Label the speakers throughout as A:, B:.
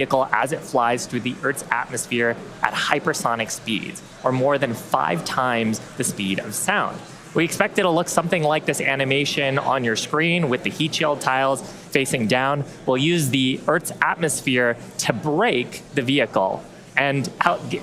A: vehicle as it flies through the Earth's atmosphere at hypersonic speeds, or more than 5 times the speed of sound. We expect it to look something like this animation on your screen with the heat shield tiles facing down. We'll use the Earth's atmosphere to brake the vehicle and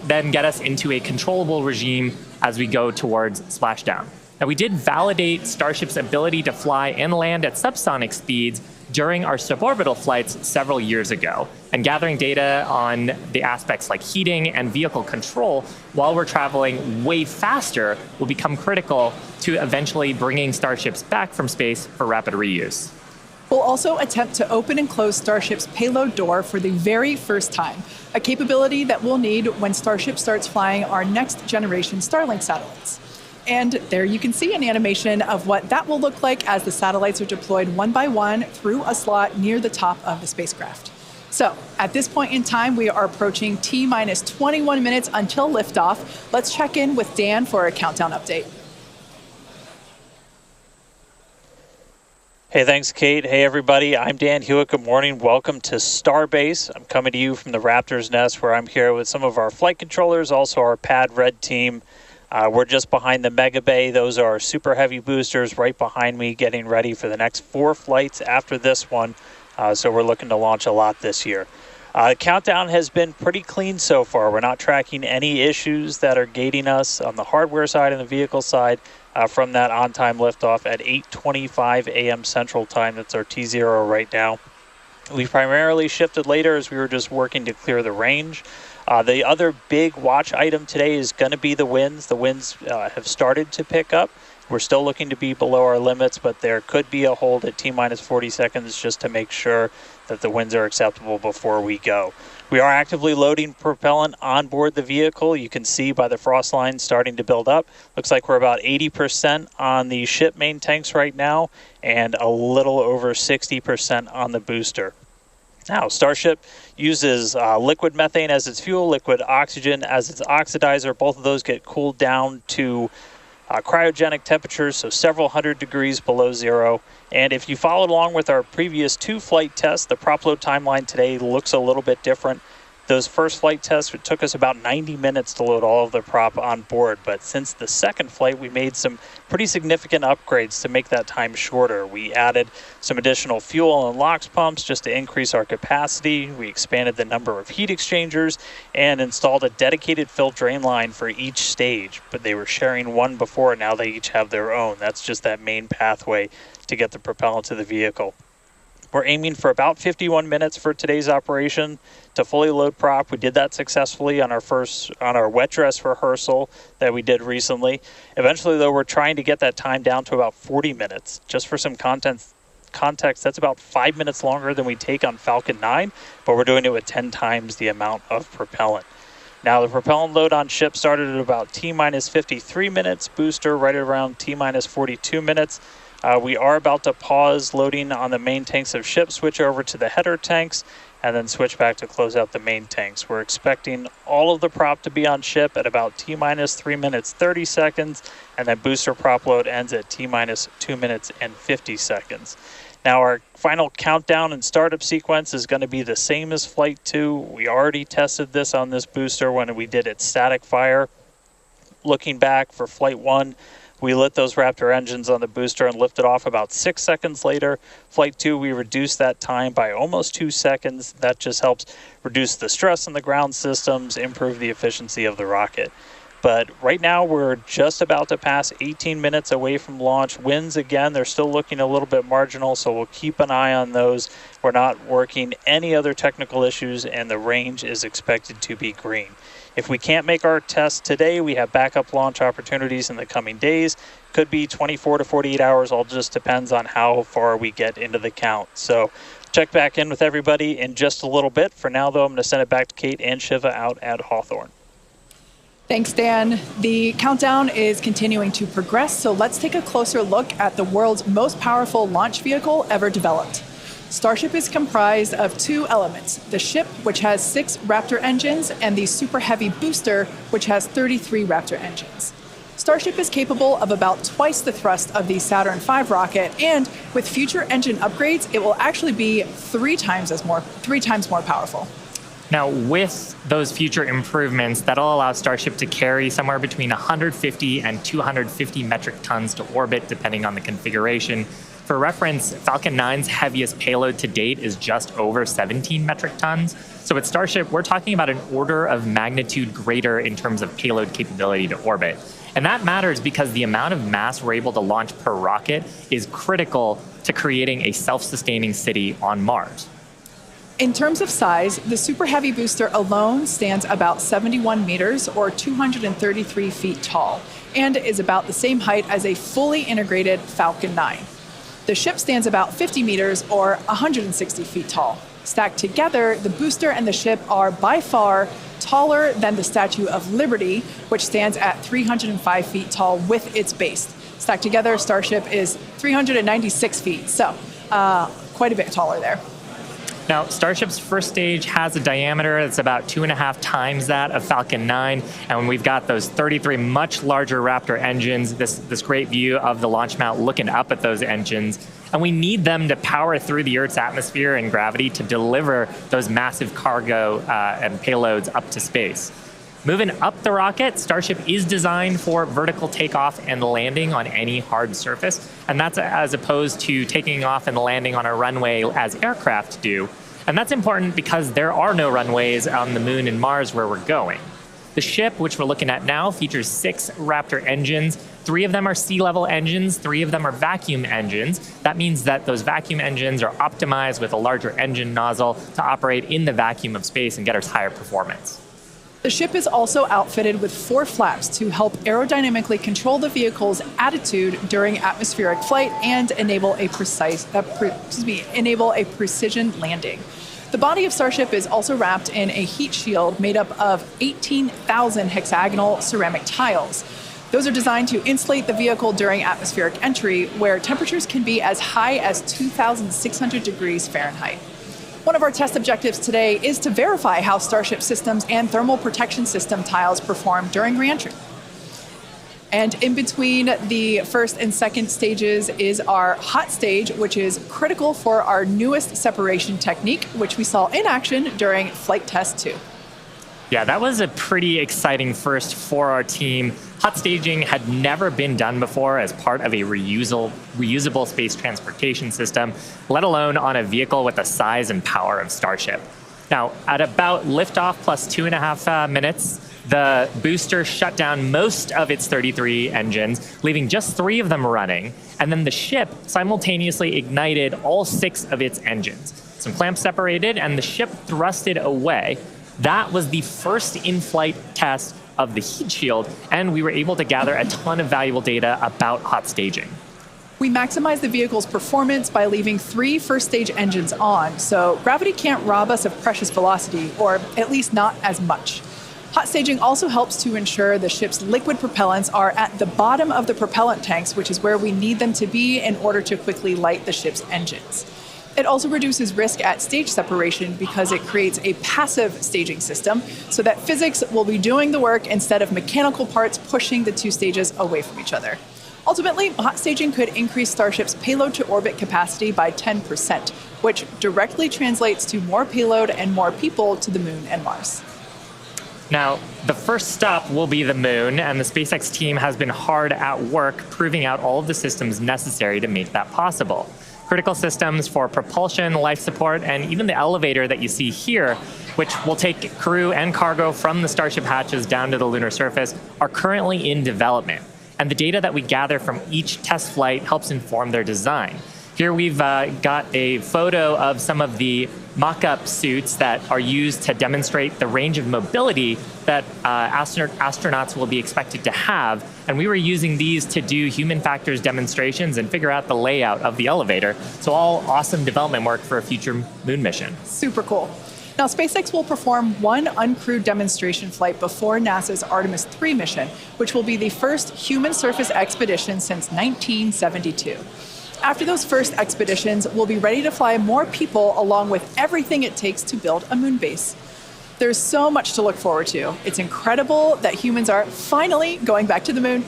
A: then get us into a controllable regime as we go towards splashdown. Now, we did validate Starship's ability to fly and land at subsonic speeds during our suborbital flights several years ago, and gathering data on the aspects like heating and vehicle control while we're traveling way faster will become critical to eventually bringing Starships back from space for rapid reuse.
B: We'll also attempt to open and close Starship's payload door for the very first time, a capability that we'll need when Starship starts flying our next generation Starlink satellites. And there you can see an animation of what that will look like as the satellites are deployed one by one through a slot near the top of the spacecraft. So at this point in time, we are approaching T-minus 21 minutes until liftoff. Let's check in with Dan for a countdown update.
C: Hey, thanks, Kate. Hey, everybody. I'm Dan Hewitt. Good morning. Welcome to Starbase. I'm coming to you from the Raptor's nest, where I'm here with some of our flight controllers, also our Pad Red team. We're just behind the Mega Bay. Those are super heavy boosters right behind me, getting ready for the next 4 flights after this one. So we're looking to launch a lot this year. The countdown has been pretty clean so far. We're not tracking any issues that are gating us on the hardware side and the vehicle side from that on-time liftoff at 8:25 a.m. Central Time. That's our T0 right now. We primarily shifted later as we were just working to clear the range. The other big watch item today is going to be the winds. The winds have started to pick up. We're still looking to be below our limits, but there could be a hold at T-minus 40 seconds just to make sure that the winds are acceptable before we go. We are actively loading propellant on board the vehicle. You can see by the frost line starting to build up. Looks like we're about 80% on the ship main tanks right now and a little over 60% on the booster. Now, Starship uses liquid methane as its fuel, liquid oxygen as its oxidizer. Both of those get cooled down to cryogenic temperatures, so several hundred degrees below zero. And if you followed along with our previous 2 flight tests, the prop load timeline today looks a little bit different. Those first flight tests, it took us about 90 minutes to load all of the prop on board. But since the second flight, we made some pretty significant upgrades to make that time shorter. We added some additional fuel and LOX pumps just to increase our capacity. We expanded the number of heat exchangers and installed a dedicated fill drain line for each stage. But they were sharing one before, now they each have their own. That's just that main pathway to get the propellant to the vehicle. We're aiming for about 51 minutes for today's operation to fully load prop. We did that successfully on our wet dress rehearsal that we did recently. Eventually, though, we're trying to get that time down to about 40 minutes. Just for some context, that's about 5 minutes longer than we take on Falcon 9, but we're doing it with 10 times the amount of propellant. Now, the propellant load on ship started at about T-minus 53 minutes, booster right around T-minus 42 minutes. We are about to pause loading on the main tanks of ship, switch over to the header tanks, and then switch back to close out the main tanks. We're expecting all of the prop to be on ship at about T-minus 3 minutes 30 seconds, and then booster prop load ends at T-minus 2 minutes and 50 seconds. Now, our final countdown and startup sequence is going to be the same as Flight 2. We already tested this on this booster when we did its static fire. Looking back for Flight 1, we lit those Raptor engines on the booster and lifted off about 6 seconds later. Flight 2, we reduced that time by almost 2 seconds. That just helps reduce the stress on the ground systems, improve the efficiency of the rocket. But right now, we're just about to pass 18 minutes away from launch. Winds, again, they're still looking a little bit marginal, so we'll keep an eye on those. We're not working any other technical issues, and the range is expected to be green. If we can't make our test today, we have backup launch opportunities in the coming days. Could be 24 to 48 hours, all just depends on how far we get into the count. So check back in with everybody in just a little bit. For now, though, I'm going to send it back to Kate and Shiva out at Hawthorne.
B: Thanks, Dan. The countdown is continuing to progress, so let's take a closer look at the world's most powerful launch vehicle ever developed. Starship is comprised of 2 elements, the ship, which has 6 Raptor engines, and the Super Heavy booster, which has 33 Raptor engines. Starship is capable of about twice the thrust of the Saturn V rocket, and with future engine upgrades, it will actually be 3 times more powerful.
A: Now, with those future improvements, that'll allow Starship to carry somewhere between 150 and 250 metric tons to orbit, depending on the configuration. For reference, Falcon 9's heaviest payload to date is just over 17 metric tons. So with Starship, we're talking about an order of magnitude greater in terms of payload capability to orbit. And that matters because the amount of mass we're able to launch per rocket is critical to creating a self-sustaining city on Mars.
B: In terms of size, the Super Heavy booster alone stands about 71 meters or 233 feet tall and is about the same height as a fully integrated Falcon 9. The ship stands about 50 meters or 160 feet tall. Stacked together, the booster and the ship are by far taller than the Statue of Liberty, which stands at 305 feet tall with its base. Stacked together, Starship is 396 feet, so quite a bit taller there.
A: Now, Starship's first stage has a diameter that's about 2.5 times that of Falcon 9, and we've got those 33 much larger Raptor engines, this great view of the launch mount looking up at those engines, and we need them to power through the Earth's atmosphere and gravity to deliver those massive cargo and payloads up to space. Moving up the rocket, Starship is designed for vertical takeoff and landing on any hard surface, and that's as opposed to taking off and landing on a runway as aircraft do. And that's important because there are no runways on the Moon and Mars where we're going. The ship, which we're looking at now, features 6 Raptor engines. 3 of them are sea-level engines, 3 of them are vacuum engines. That means that those vacuum engines are optimized with a larger engine nozzle to operate in the vacuum of space and get us higher performance.
B: The ship is also outfitted with 4 flaps to help aerodynamically control the vehicle's attitude during atmospheric flight and enable a precision landing. The body of Starship is also wrapped in a heat shield made up of 18,000 hexagonal ceramic tiles. Those are designed to insulate the vehicle during atmospheric entry, where temperatures can be as high as 2,600 degrees Fahrenheit. One of our test objectives today is to verify how Starship systems and thermal protection system tiles perform during reentry. And in between the first and second stages is our hot stage, which is critical for our newest separation technique, which we saw in action during Flight Test 2.
A: Yeah, that was a pretty exciting first for our team. Hot staging had never been done before as part of a reusable space transportation system, let alone on a vehicle with the size and power of Starship. Now, at about liftoff plus 2.5 minutes, the booster shut down most of its 33 engines, leaving just 3 of them running, and then the ship simultaneously ignited all 6 of its engines. Some clamps separated, and the ship thrusted away. That was the first in-flight test of the heat shield, and we were able to gather a ton of valuable data about hot staging.
B: We maximized the vehicle's performance by leaving 3 first-stage engines on, so gravity can't rob us of precious velocity, or at least not as much. Hot staging also helps to ensure the ship's liquid propellants are at the bottom of the propellant tanks, which is where we need them to be in order to quickly light the ship's engines. It also reduces risk at stage separation because it creates a passive staging system so that physics will be doing the work instead of mechanical parts pushing the 2 stages away from each other. Ultimately, hot staging could increase Starship's payload to orbit capacity by 10%, which directly translates to more payload and more people to the Moon and Mars.
A: Now, the first stop will be the Moon, and the SpaceX team has been hard at work proving out all of the systems necessary to make that possible. Critical systems for propulsion, life support, and even the elevator that you see here, which will take crew and cargo from the Starship hatches down to the lunar surface, are currently in development. And the data that we gather from each test flight helps inform their design. Here we've got a photo of some of the mock-up suits that are used to demonstrate the range of mobility that astronauts will be expected to have. And we were using these to do human factors demonstrations and figure out the layout of the elevator. So all awesome development work for a future Moon mission.
B: Super cool. Now, SpaceX will perform 1 uncrewed demonstration flight before NASA's Artemis 3 mission, which will be the first human surface expedition since 1972. After those first expeditions, we'll be ready to fly more people along with everything it takes to build a moon base. There's so much to look forward to. It's incredible that humans are finally going back to the Moon.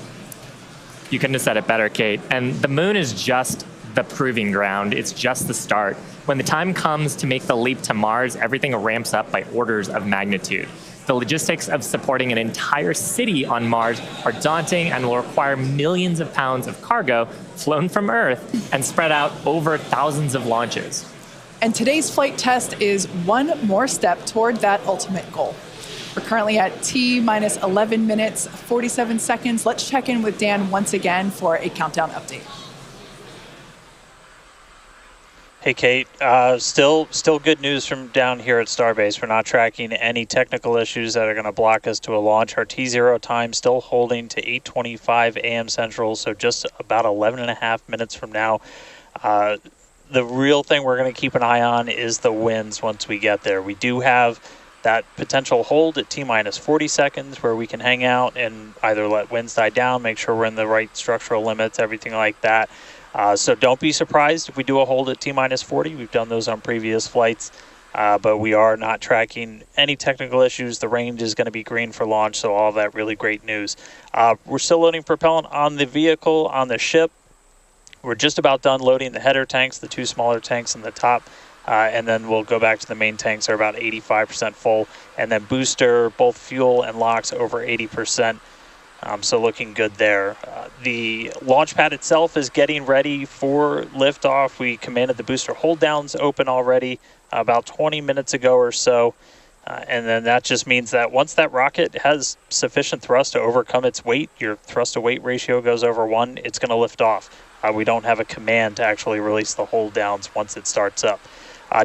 A: You couldn't have said it better, Kate. And the Moon is just the proving ground. It's just the start. When the time comes to make the leap to Mars, everything ramps up by orders of magnitude. The logistics of supporting an entire city on Mars are daunting and will require millions of pounds of cargo flown from Earth and spread out over thousands of launches.
B: And today's flight test is one more step toward that ultimate goal. We're currently at T minus 11 minutes, 47 seconds. Let's check in with Dan once again for a countdown update.
C: Hey, Kate. Still good news from down here at Starbase. We're not tracking any technical issues that are going to block us to a launch. Our T0 time still holding to 8:25 a.m. Central, so just about 11 and a half minutes from now. The real thing we're going to keep an eye on is the winds once we get there. We do have that potential hold at T minus 40 seconds where we can hang out and either let winds die down, make sure we're in the right structural limits, everything like that. So don't be surprised if we do a hold at T minus 40. We've done those on previous flights, but we are not tracking any technical issues. The range is going to be green for launch, so all that really great news. We're still loading propellant on the vehicle, on the ship. We're just about done loading the header tanks, the two smaller tanks in the top, and then we'll go back to the main tanks. They're about 85% full, and then booster, both fuel and LOX over 80%. So looking good there. The launch pad itself is getting ready for liftoff. We commanded the booster hold downs open already about 20 minutes ago or so. And then that just means that once that rocket has sufficient thrust to overcome its weight, your thrust to weight ratio goes over 1, it's going to lift off. We don't have a command to actually release the hold downs once it starts up.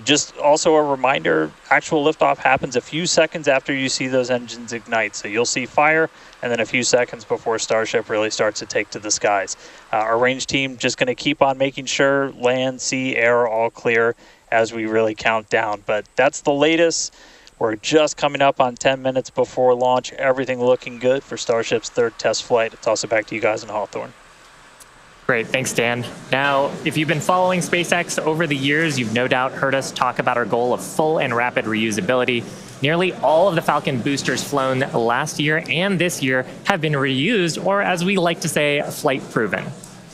C: Just also a reminder, actual liftoff happens a few seconds after you see those engines ignite. So you'll see fire, and then a few seconds before Starship really starts to take to the skies. Our range team just going to keep on making sure land, sea, air are all clear as we really count down. But that's the latest. We're just coming up on 10 minutes before launch. Everything looking good for Starship's third test flight. I'll toss it back to you guys in Hawthorne.
A: Great, thanks, Dan. Now, if you've been following SpaceX over the years, you've no doubt heard us talk about our goal of full and rapid reusability. Nearly all of the Falcon boosters flown last year and this year have been reused, or as we like to say, flight proven.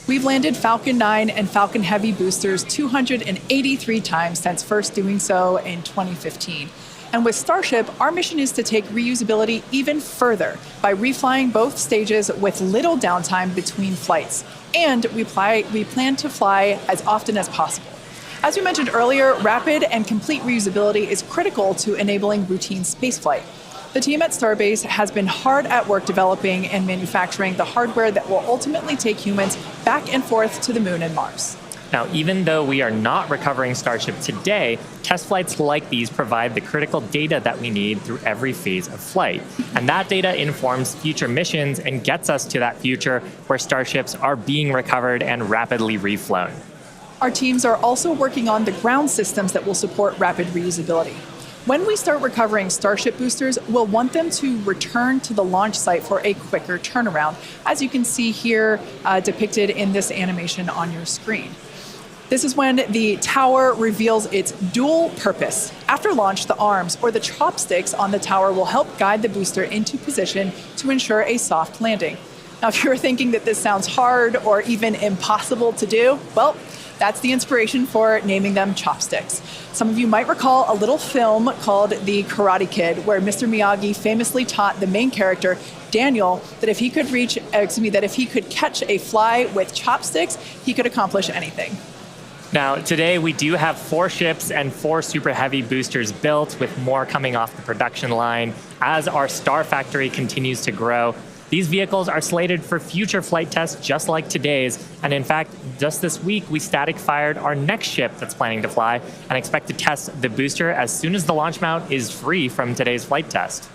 B: We've landed Falcon 9 and Falcon Heavy boosters 283 times since first doing so in 2015. And with Starship, our mission is to take reusability even further by reflying both stages with little downtime between flights. And we plan to fly as often as possible. As we mentioned earlier, rapid and complete reusability is critical to enabling routine spaceflight. The team at Starbase has been hard at work developing and manufacturing the hardware that will ultimately take humans back and forth to the moon and Mars.
A: Now, even though we are not recovering Starship today, test flights like these provide the critical data that we need through every phase of flight. And that data informs future missions and gets us to that future where Starships are being recovered and rapidly reflown.
B: Our teams are also working on the ground systems that will support rapid reusability. When we start recovering Starship boosters, we'll want them to return to the launch site for a quicker turnaround, as you can see here depicted in this animation on your screen. This is when the tower reveals its dual purpose. After launch, the arms or the chopsticks on the tower will help guide the booster into position to ensure a soft landing. Now, if you're thinking that this sounds hard or even impossible to do, well, that's the inspiration for naming them chopsticks. Some of you might recall a little film called The Karate Kid, where Mr. Miyagi famously taught the main character, Daniel, that if he could catch a fly with chopsticks, he could accomplish anything.
A: Now, today we do have 4 ships and 4 Super Heavy boosters built, with more coming off the production line as our Star Factory continues to grow. These vehicles are slated for future flight tests just like today's, and in fact, just this week we static fired our next ship that's planning to fly and expect to test the booster as soon as the launch mount is free from today's flight test.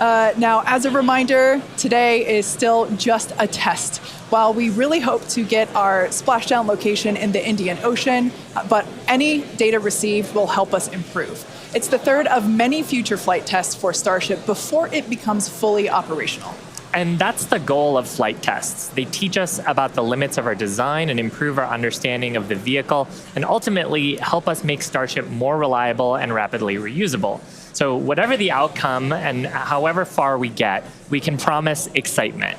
B: Now, as a reminder, today is still just a test. While we really hope to get our splashdown location in the Indian Ocean, but any data received will help us improve. It's the third of many future flight tests for Starship before it becomes fully operational.
A: And that's the goal of flight tests. They teach us about the limits of our design and improve our understanding of the vehicle, and ultimately help us make Starship more reliable and rapidly reusable. So whatever the outcome and however far we get, we can promise excitement.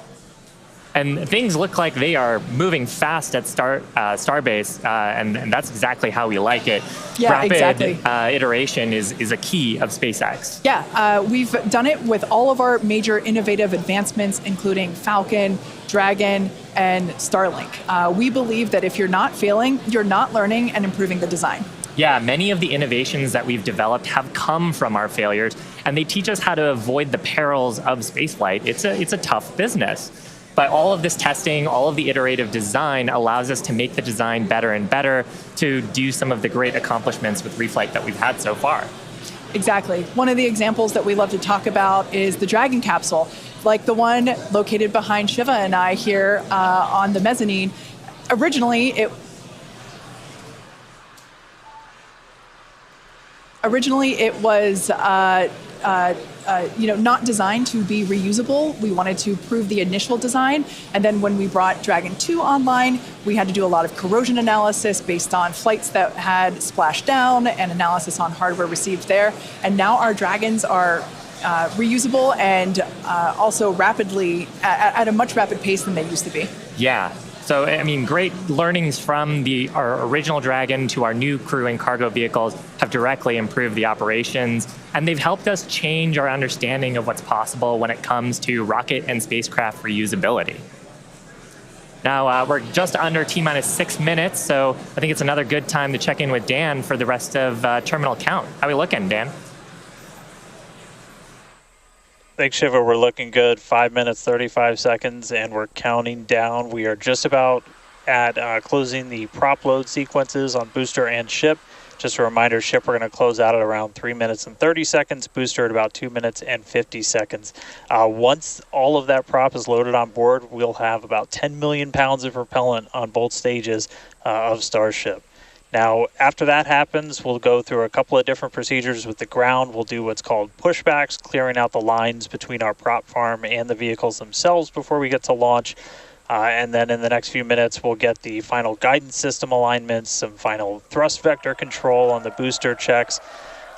A: And things look like they are moving fast at Starbase, and that's exactly how we like it.
B: Yeah,
A: Rapid
B: exactly.
A: iteration is a key of SpaceX.
B: Yeah, we've done it with all of our major innovative advancements, including Falcon, Dragon, and Starlink. We believe that if you're not failing, you're not learning and improving the design.
A: Yeah, many of the innovations that we've developed have come from our failures, and they teach us how to avoid the perils of spaceflight. It's a tough business. But all of this testing, all of the iterative design allows us to make the design better and better to do some of the great accomplishments with reflight that we've had so far.
B: Exactly. One of the examples that we love to talk about is the Dragon capsule, like the one located behind Shiva and I here on the mezzanine. Originally, it was not designed to be reusable. We wanted to prove the initial design, and then when we brought Dragon 2 online, we had to do a lot of corrosion analysis based on flights that had splashed down and analysis on hardware received there. And now our Dragons are reusable and also rapidly at a much rapid pace than they used to be.
A: Yeah. So, I mean, great learnings from our original Dragon to our new crew and cargo vehicles have directly improved the operations, and they've helped us change our understanding of what's possible when it comes to rocket and spacecraft reusability. Now, we're just under T-minus 6 minutes, so I think it's another good time to check in with Dan for the rest of terminal count. How are we looking, Dan?
C: Thanks, Shiva. We're looking good. 5 minutes, 35 seconds, and we're counting down. We are just about at closing the prop load sequences on booster and ship. Just a reminder, ship we're going to close out at around 3 minutes and 30 seconds, booster at about 2 minutes and 50 seconds. Once all of that prop is loaded on board, we'll have about 10 million pounds of propellant on both stages of Starship. Now, after that happens, we'll go through a couple of different procedures with the ground. We'll do what's called pushbacks, clearing out the lines between our prop farm and the vehicles themselves before we get to launch. And then in the next few minutes, we'll get the final guidance system alignments, some final thrust vector control on the booster checks,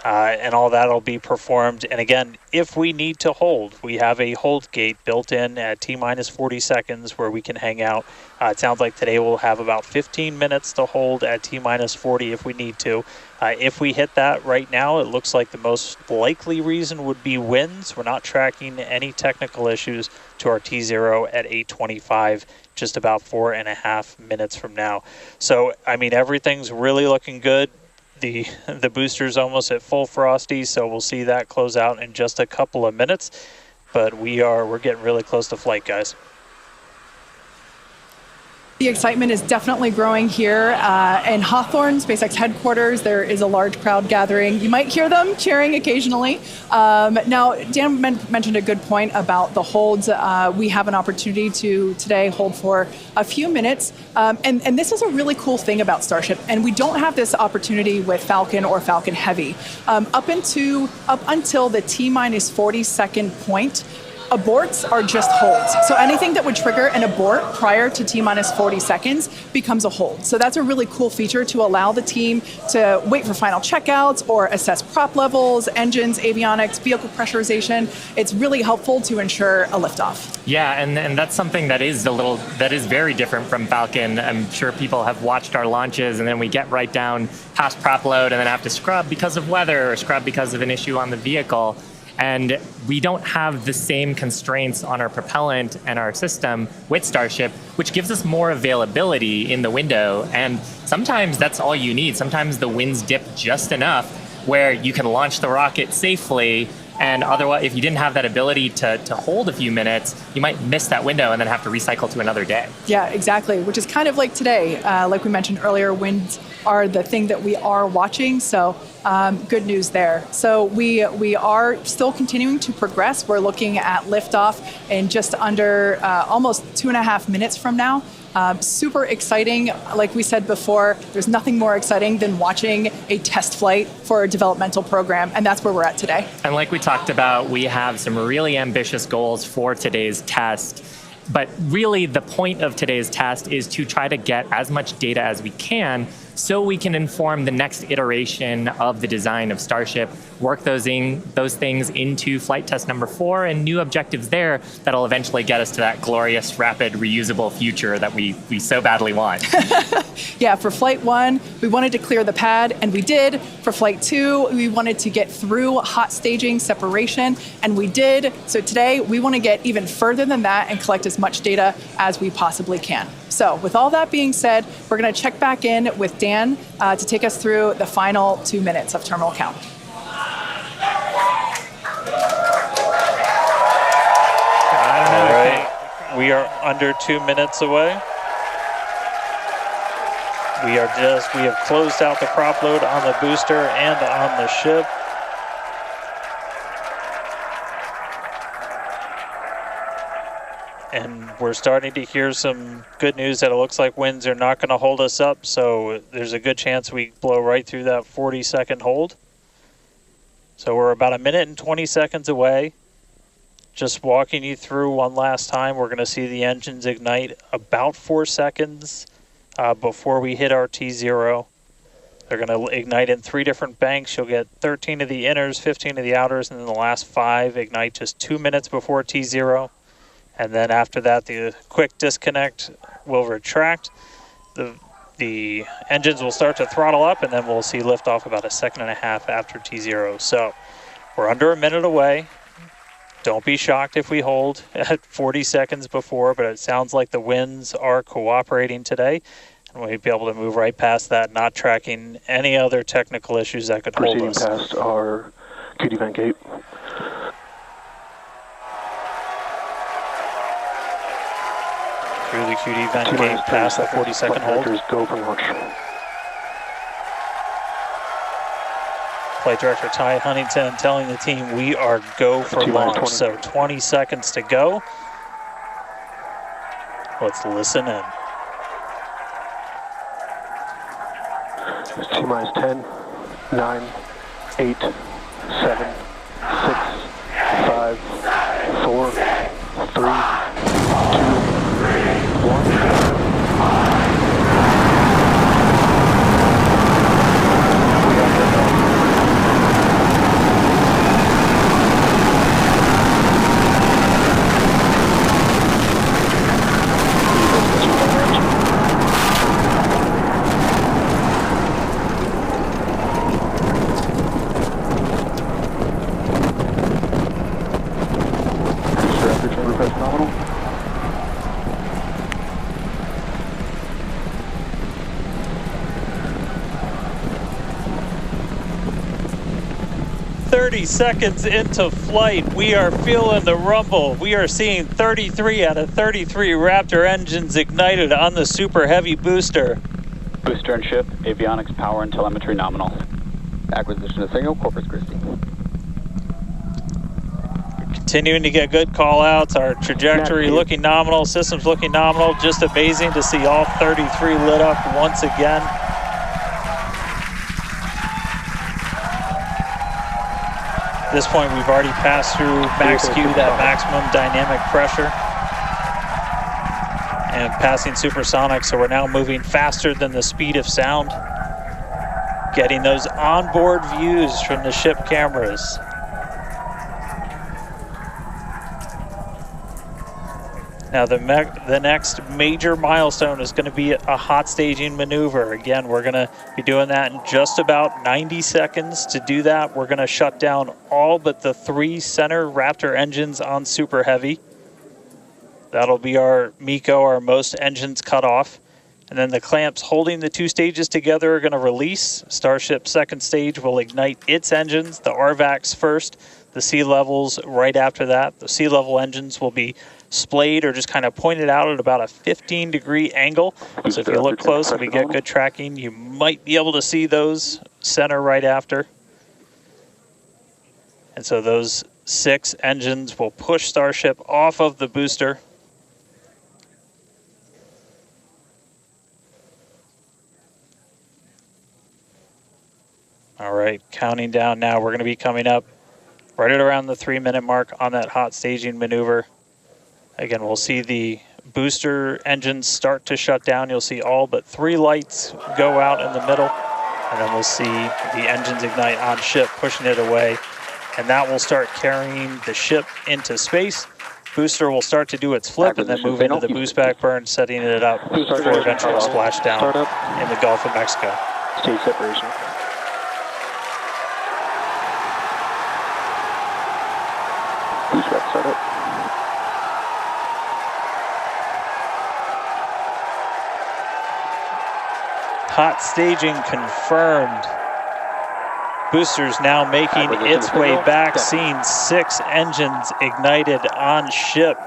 C: and all that will be performed. And again, if we need to hold, we have a hold gate built in at T-minus 40 seconds where we can hang out. It sounds like today we'll have about 15 minutes to hold at T-minus 40 if we need to. If we hit that right now, it looks like the most likely reason would be winds. We're not tracking any technical issues to our T0 at 8:25, just about 4.5 minutes from now. So, I mean, everything's really looking good. The booster's almost at full frosty, so we'll see that close out in just a couple of minutes. But we're getting really close to flight, guys.
B: The excitement is definitely growing here in Hawthorne, SpaceX headquarters. There is a large crowd gathering. You might hear them cheering occasionally. Now, Dan mentioned a good point about the holds. We have an opportunity to today hold for a few minutes. And this is a really cool thing about Starship. And we don't have this opportunity with Falcon or Falcon Heavy. Up until the T-minus 40-second point, aborts are just holds. So anything that would trigger an abort prior to T-minus 40 seconds becomes a hold. So that's a really cool feature to allow the team to wait for final checkouts or assess prop levels, engines, avionics, vehicle pressurization. It's really helpful to ensure a liftoff.
A: Yeah, and that's something that is very different from Falcon. I'm sure people have watched our launches, and then we get right down past prop load and then have to scrub because of weather or scrub because of an issue on the vehicle. And we don't have the same constraints on our propellant and our system with Starship, which gives us more availability in the window. And sometimes that's all you need. Sometimes the winds dip just enough where you can launch the rocket safely. And otherwise, if you didn't have that ability to hold a few minutes, you might miss that window and then have to recycle to another day.
B: Yeah, exactly, which is kind of like today. Like we mentioned earlier, winds are the thing that we are watching, so good news there. So we are still continuing to progress. We're looking at liftoff in just under almost 2.5 minutes from now. Super exciting. Like we said before, there's nothing more exciting than watching a test flight for a developmental program, and that's where we're at today.
A: And like we talked about, we have some really ambitious goals for today's test. But really, the point of today's test is to try to get as much data as we can so we can inform the next iteration of the design of Starship, work those things into flight test number 4 and new objectives there that'll eventually get us to that glorious, rapid, reusable future that we so badly want.
B: Yeah, for Flight 1, we wanted to clear the pad, and we did. For Flight 2, we wanted to get through hot staging separation, and we did. So today, we want to get even further than that and collect as much data as we possibly can. So with all that being said, we're going to check back in with Dan to take us through the final 2 minutes of terminal count.
C: All right, we are under 2 minutes away. We have closed out the prop load on the booster and on the ship. And we're starting to hear some good news that it looks like winds are not going to hold us up, so there's a good chance we blow right through that 40-second hold. So we're about 1 minute and 20 seconds away. Just walking you through one last time, we're going to see the engines ignite about 4 seconds before we hit our T0. They're going to ignite in 3 different banks. You'll get 13 of the inners, 15 of the outers, and then the last 5 ignite just 2 minutes before T0. And then after that, the quick disconnect will retract. The engines will start to throttle up, and then we'll see liftoff about 1.5 seconds after T0. So we're under 1 minute away. Don't be shocked if we hold at 40 seconds before, but it sounds like the winds are cooperating today. And we'll be able to move right past that, not tracking any other technical issues that could hold us.
D: Proceeding past our QD vent gate.
C: Through the QD vent gate past the 40-second hold.
D: Go for launch.
C: Flight Director Ty Huntington telling the team we are go for launch. So 20 seconds to go. Let's listen in.
D: T-minus 10, 9, 8, 7, 6, 5, 4, 3, 2, 1. Nominal.
C: 30 seconds into flight, we are feeling the rumble. We are seeing 33 out of 33 Raptor engines ignited on the Super Heavy booster.
E: Booster and ship, avionics, power, and telemetry nominal. Acquisition of signal, Corpus Christi.
C: Continuing to get good call outs. Our trajectory looking nominal, systems looking nominal. Just amazing to see all 33 lit up once again. At this point, we've already passed through max Q, that maximum dynamic pressure, and passing supersonic, so we're now moving faster than the speed of sound, getting those onboard views from the ship cameras. Now the next major milestone is going to be a hot staging maneuver. Again, we're going to be doing that in just about 90 seconds. To do that, we're going to shut down all but the 3 center Raptor engines on Super Heavy. That'll be our MECO, our most engines cut off. And then the clamps holding the 2 stages together are going to release. Starship's second stage will ignite its engines, the RVACs first, the sea levels right after that. The sea level engines will be splayed or just kind of pointed out at about a 15-degree angle. So if you look close and we get good tracking, you might be able to see those center right after. And so those 6 engines will push Starship off of the booster. All right, counting down now. We're going to be coming up right at around the 3-minute mark on that hot staging maneuver. Again, we'll see the booster engines start to shut down. You'll see all but 3 lights go out in the middle, and then we'll see the engines ignite on ship, pushing it away, and that will start carrying the ship into space. Booster will start to do its flip and then move into the boost back burn, setting it up for eventual splashdown in the Gulf of Mexico.
D: Stage separation. Boost back startup.
C: Hot staging confirmed. Boosters now making its way back, seeing 6 engines ignited on ship.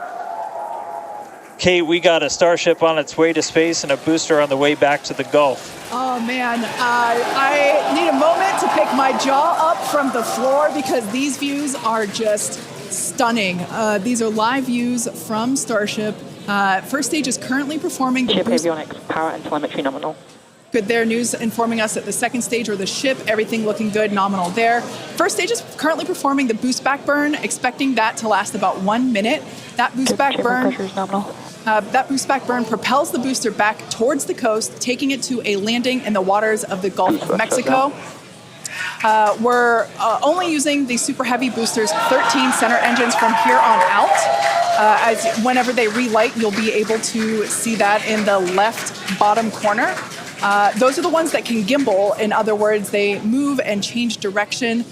C: Kate, we got a Starship on its way to space and a booster on the way back to the Gulf.
B: Oh man, I need a moment to pick my jaw up from the floor because these views are just stunning. These are live views from Starship. First stage is currently performing the
F: ship avionics, power and telemetry nominal.
B: Good there, news informing us that the second stage or the ship, everything looking good, nominal there. First stage is currently performing the boost back burn, expecting that to last about 1 minute. That boost back burn,
F: pressure is nominal.
B: That boost back burn propels the booster back towards the coast, taking it to a landing in the waters of the Gulf of Mexico. We're only using the super heavy boosters, 13 center engines from here on out. As whenever they relight, you'll be able to see that in the left bottom corner. Those are the ones that can gimbal. In other words, they move and change direction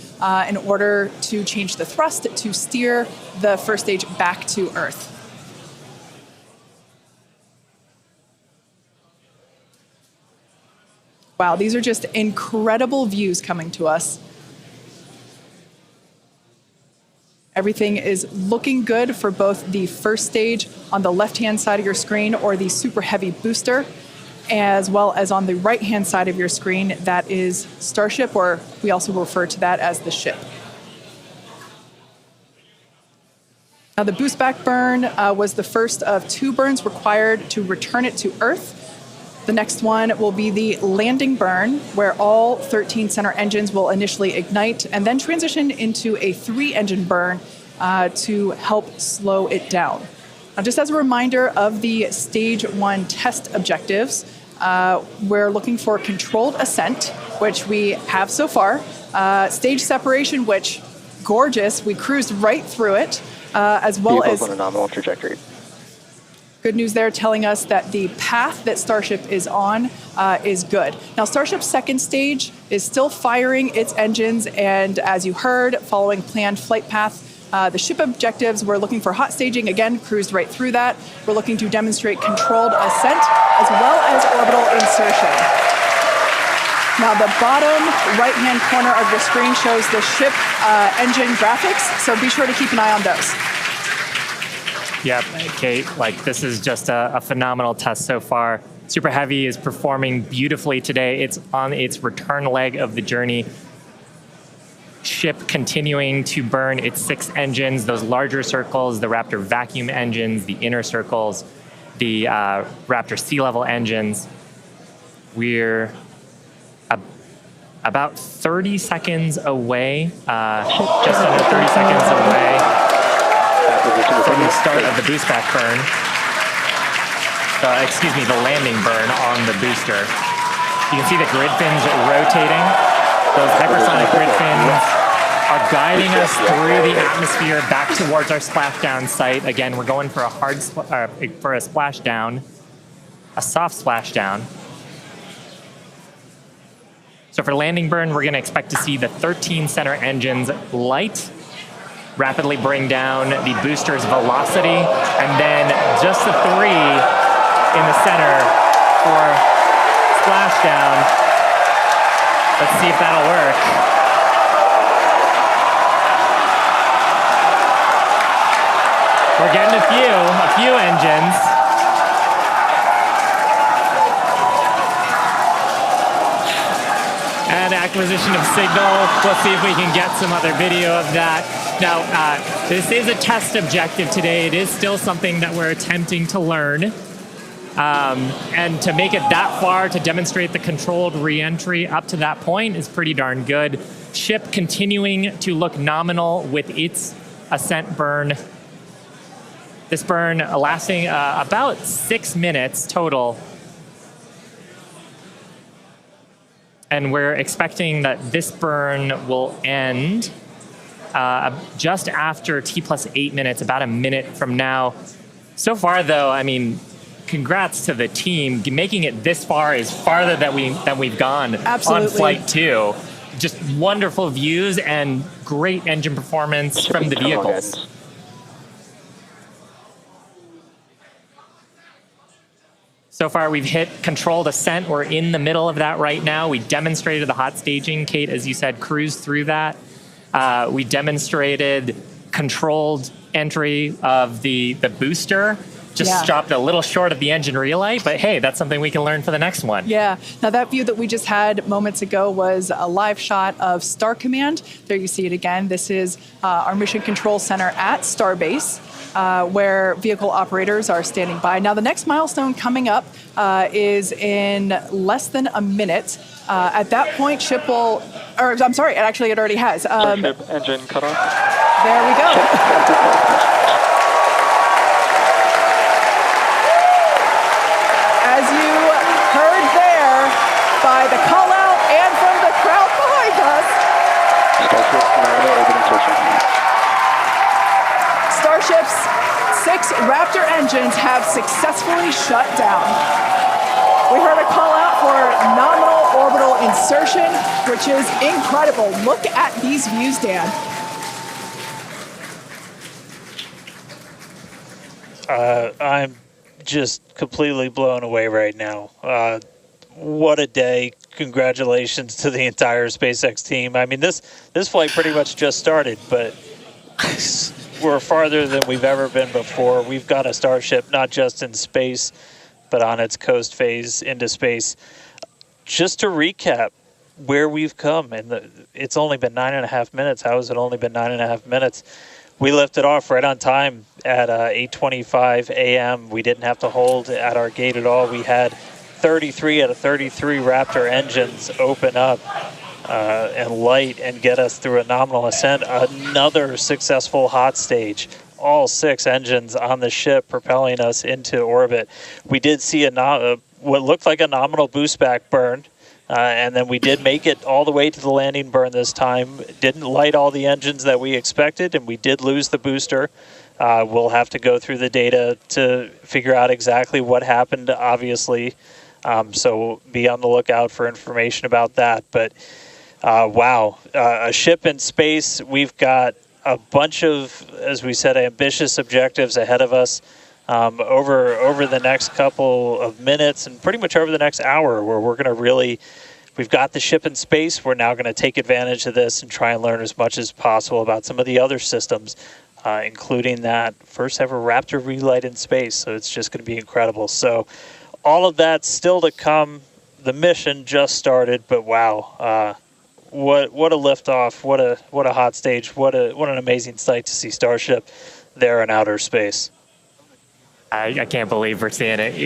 B: in order to change the thrust to steer the first stage back to Earth. Wow, these are just incredible views coming to us. Everything is looking good for both the first stage on the left-hand side of your screen or the super heavy booster, as well as on the right-hand side of your screen, that is Starship, or we also refer to that as the ship. Now, the boost back burn was the first of 2 burns required to return it to Earth. The next one will be the landing burn, where all 13 center engines will initially ignite and then transition into a 3-engine burn to help slow it down. Now, just as a reminder of the stage 1 test objectives, we're looking for controlled ascent, which we have so far. Stage separation, which gorgeous, we cruised right through it, as well as
D: on a nominal trajectory.
B: Good news there, telling us that the path that Starship is on is good. Now, Starship's second stage is still firing its engines, and as you heard, following planned flight path. The ship objectives, we're looking for hot staging, again, cruised right through that. We're looking to demonstrate controlled ascent, as well as orbital insertion. Now, the bottom right-hand corner of the screen shows the ship engine graphics, so be sure to keep an eye on those.
A: Yep, Kate, this is just a phenomenal test so far. Super Heavy is performing beautifully today. It's on its return leg of the journey. Ship continuing to burn its 6 engines, those larger circles, the Raptor vacuum engines, the inner circles, the Raptor sea level engines. We're about 30 seconds away, just under 30 seconds away from the start of the boost back burn. The landing burn on the booster. You can see the grid fins rotating. Those hypersonic grid fins are guiding us through the atmosphere back towards our splashdown site. Again, we're going for a splashdown, a soft splashdown. So for landing burn, we're going to expect to see the 13 center engines light, rapidly bring down the booster's velocity, and then just the 3 in the center for splashdown. Let's see if that'll work. We're getting a few engines. And acquisition of signal. We'll see if we can get some other video of that. Now, this is a test objective today. It is still something that we're attempting to learn. And to make it that far, to demonstrate the controlled reentry up to that point is pretty darn good. Ship continuing to look nominal with its ascent burn. This burn lasting about 6 minutes total. And we're expecting that this burn will end just after T+8 minutes, about a minute from now. So far, though, I mean, congrats to the team. Making it this far is farther than we've gone
B: Absolutely.
A: on Flight 2. Just wonderful views and great engine performance from the vehicles. So far, we've hit controlled ascent. We're in the middle of that right now. We demonstrated the hot staging. Kate, as you said, cruised through that. We demonstrated controlled entry of the booster. Just stopped a little short of the engine relight, but hey, that's something we can learn for the next one.
B: Yeah. Now that view that we just had moments ago was a live shot of Star Command. There you see it again. This is our mission control center at Starbase, where vehicle operators are standing by. Now the next milestone coming up is in less than a minute. At that point, ship will, or I'm sorry, actually it already has.
D: Starship engine cut off.
B: There we go. As you heard there by the call out and from the crowd behind us,
D: Starship orbital insertion.
B: Starship's 6 Raptor engines have successfully shut down. We heard a call out for nominal orbital insertion, which is incredible. Look at these views, Dan.
C: I'm just completely blown away right now. What a day. Congratulations to the entire SpaceX team. I mean, this flight pretty much just started, but we're farther than we've ever been before. We've got a Starship not just in space, but on its coast phase into space. Just to recap where we've come, and it's only been 9.5 minutes. How has it only been 9.5 minutes? We lifted off right on time at 8:25 a.m. We didn't have to hold at our gate at all. We had 33 out of 33 Raptor engines open up and light and get us through a nominal ascent. Another successful hot stage. All 6 engines on the ship propelling us into orbit. We did see what looked like a nominal boost back burn. And then we did make it all the way to the landing burn this time. Didn't light all the engines that we expected, and we did lose the booster. We'll have to go through the data to figure out exactly what happened, obviously. So be on the lookout for information about that. But wow, a ship in space. We've got a bunch of, as we said, ambitious objectives ahead of us. Over the next couple of minutes and pretty much over the next hour, where we're going to really, we've got the ship in space. We're now going to take advantage of this and try and learn as much as possible about some of the other systems, including that first ever Raptor relight in space. So it's just going to be incredible. So all of that still to come. The mission just started, but wow, what a liftoff! What a hot stage! What an amazing sight to see Starship there in outer space.
A: I can't believe we're seeing it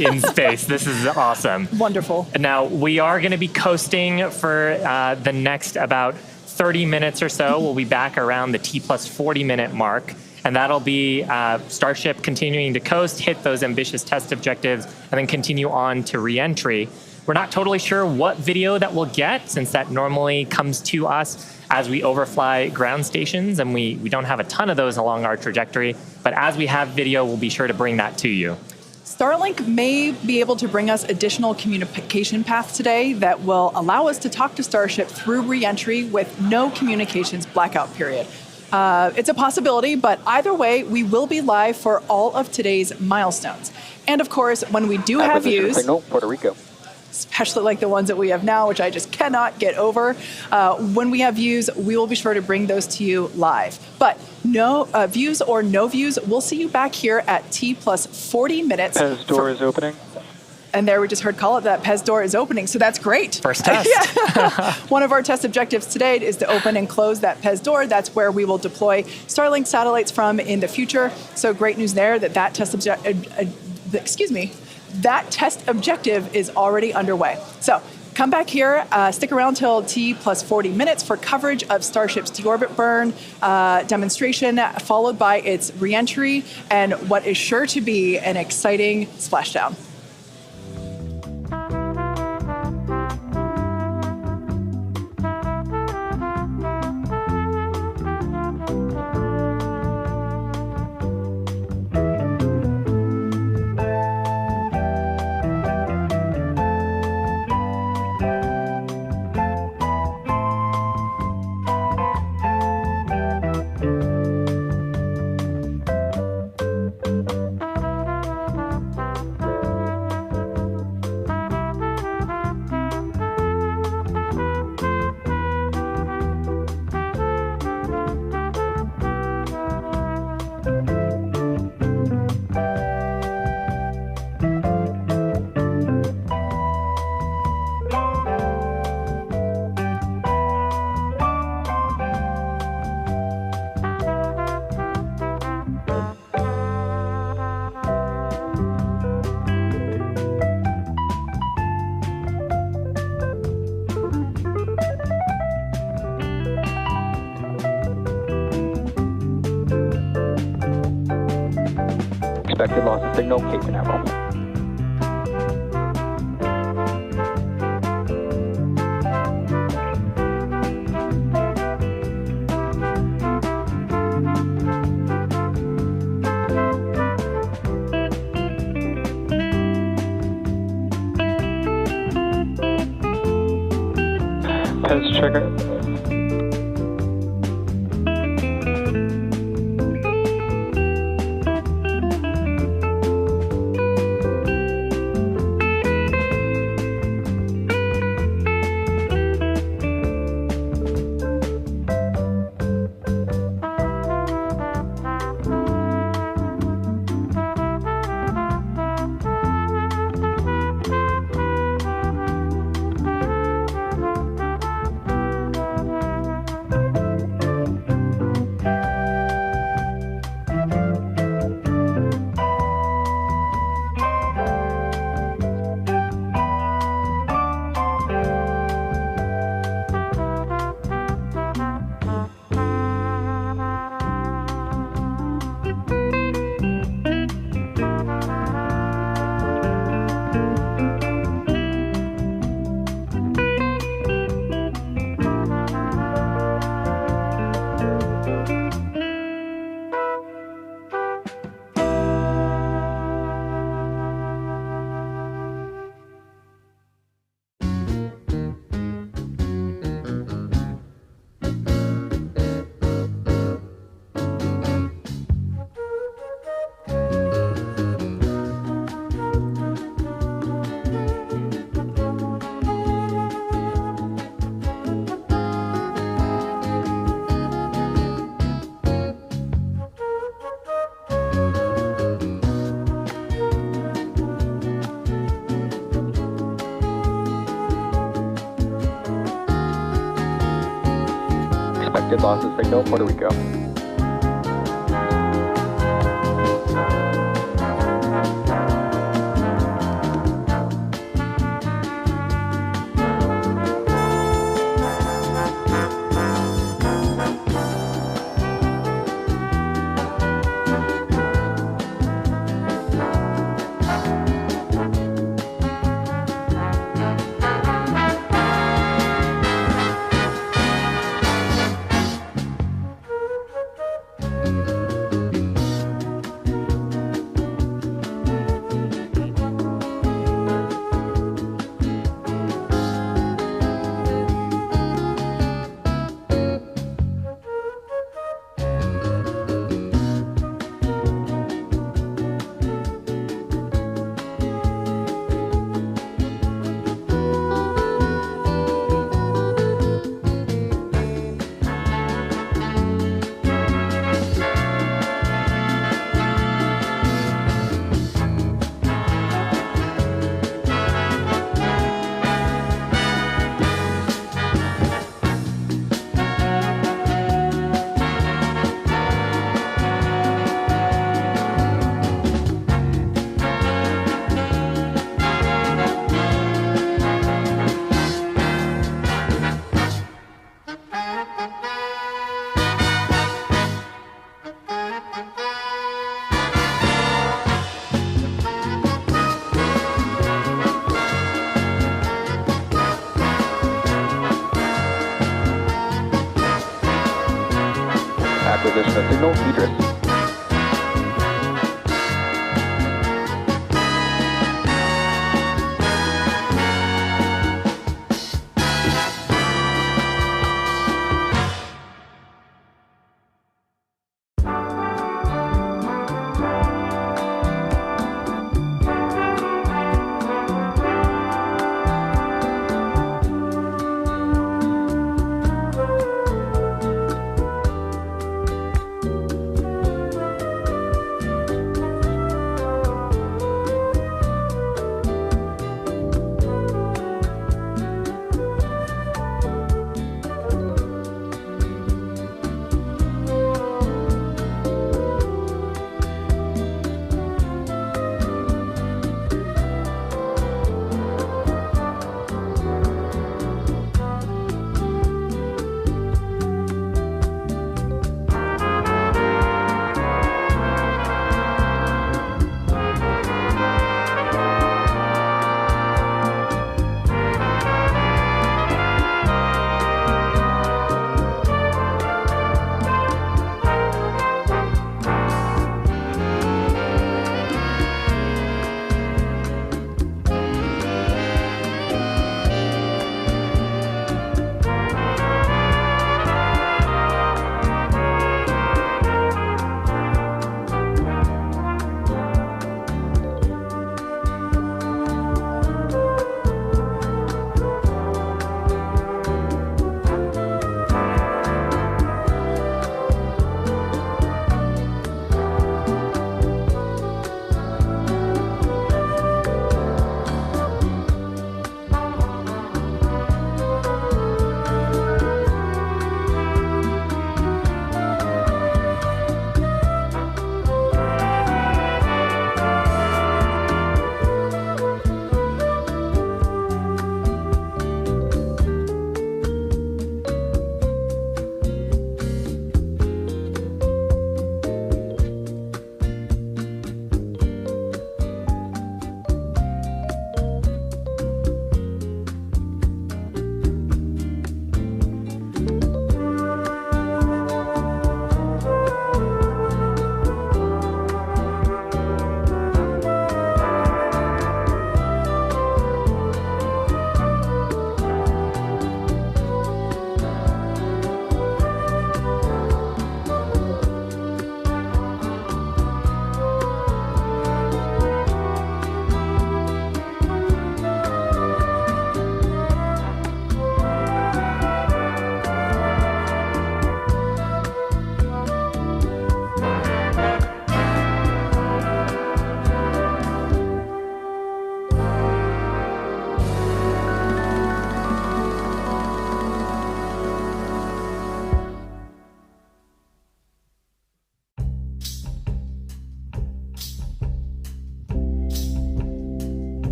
A: in space. This is awesome.
B: Wonderful.
A: Now, we are going to be coasting for the next about 30 minutes or so. We'll be back around the T+40 minute mark. And that'll be Starship continuing to coast, hit those ambitious test objectives, and then continue on to reentry. We're not totally sure what video that we'll get, since that normally comes to us as we overfly ground stations, and we don't have a ton of those along our trajectory. But as we have video, we'll be sure to bring that to you.
B: Starlink may be able to bring us additional communication paths today that will allow us to talk to Starship through reentry with no communications blackout period. It's a possibility, but either way, we will be live for all of today's milestones. And of course, when we do have views,
D: Signal, Puerto Rico.
B: especially like the ones that we have now, which I just cannot get over. When we have views, we will be sure to bring those to you live. But no views or no views, we'll see you back here at T+40 minutes.
D: Pez door is opening.
B: And there we just heard call it that Pez door is opening, so that's great.
A: First test.
B: Yeah. One of our test objectives today is to open and close that Pez door. That's where we will deploy Starlink satellites from in the future. So great news there that that test objective is already underway. So Come back here, stick around till T plus 40 minutes for coverage of Starship's deorbit burn demonstration, followed by its reentry and what is sure to be an exciting splashdown.
D: Expected loss of signal, Cape Canaveral. Pez trigger. Expected loss of signal, Puerto Rico. signal, Idris.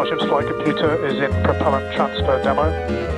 G: Starship's flight computer is in propellant transfer demo.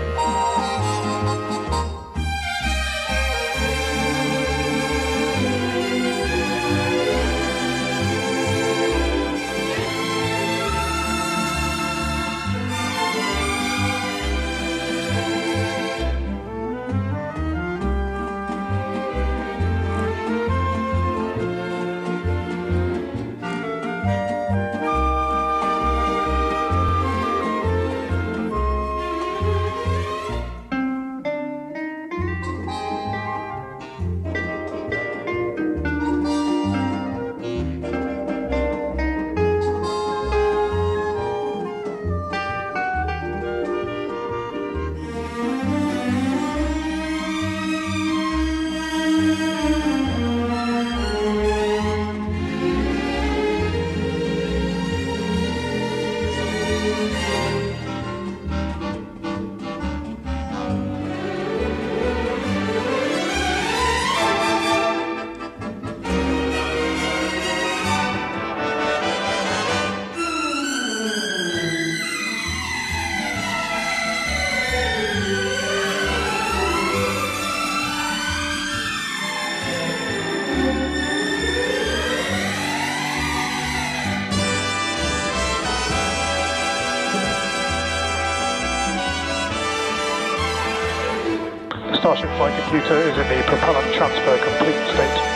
G: Starship flight computer is in the propellant transfer complete state.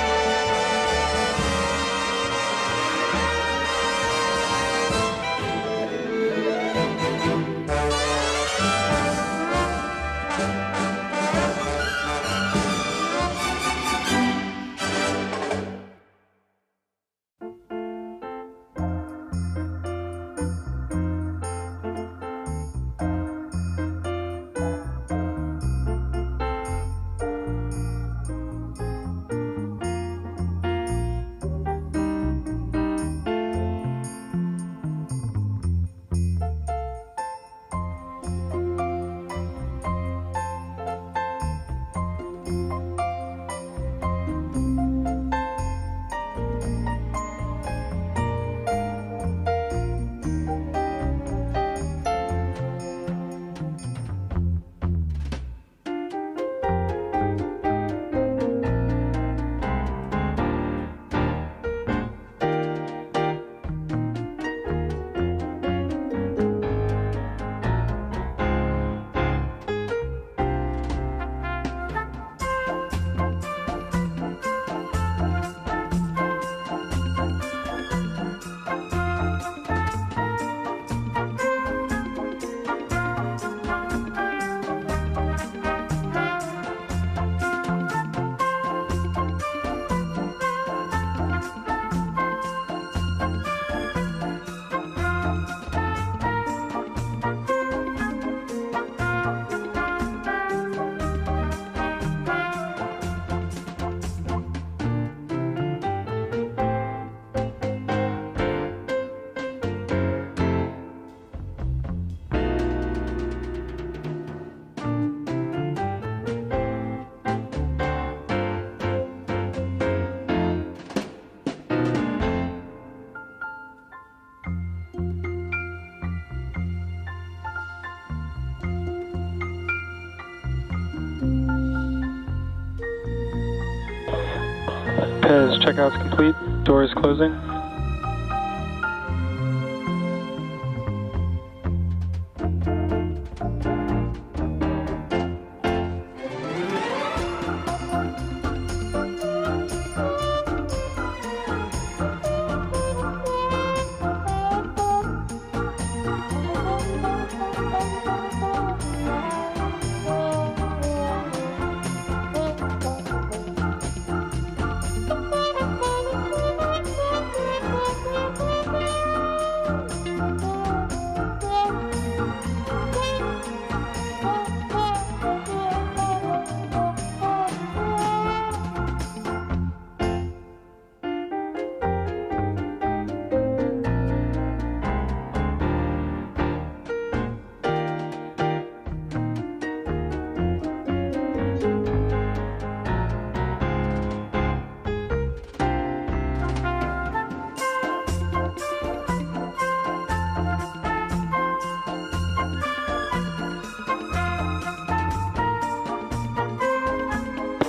G: Pez checkout's complete. Doors closing.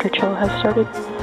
F: control has started.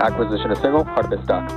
D: Acquisition of signal, hard bit stock.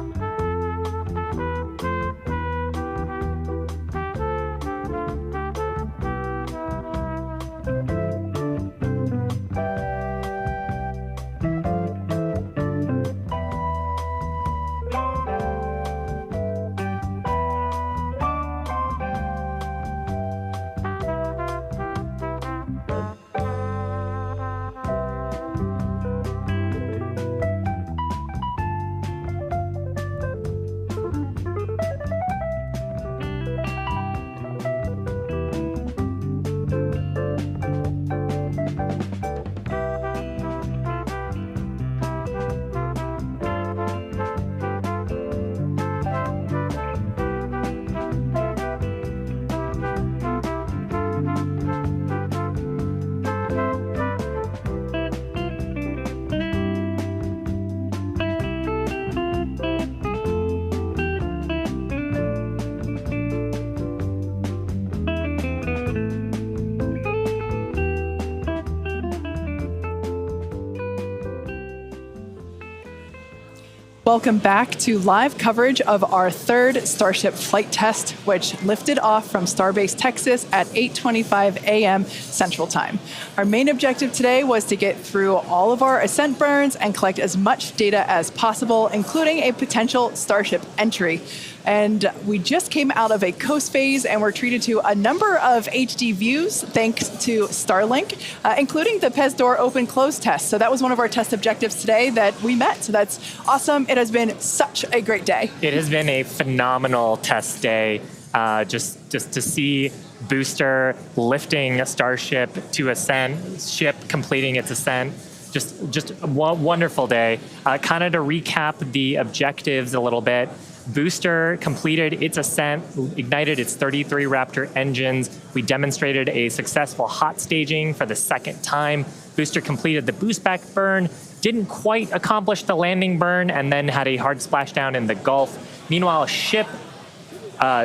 B: Welcome back to live coverage of our third Starship flight test, which lifted off from Starbase, Texas at 8:25 a.m. Central Time. Our main objective today was to get through all of our Ascent burns and collect as much data as possible, including a potential Starship entry. And we just came out of a coast phase and were treated to a number of HD views thanks to Starlink, including the PEZ door open-close test. So that was one of our test objectives today that we met. So that's awesome. It has been such a great day.
A: It has been a phenomenal test day. Just to see booster lifting a Starship to Ascent, ship completing its ascent. Just a wonderful day. Kind of to recap the objectives a little bit. Booster completed its ascent, ignited its 33 Raptor engines. We demonstrated a successful hot staging for the second time. Booster completed the boost back burn, didn't quite accomplish the landing burn, and then had a hard splashdown in the Gulf. Meanwhile, ship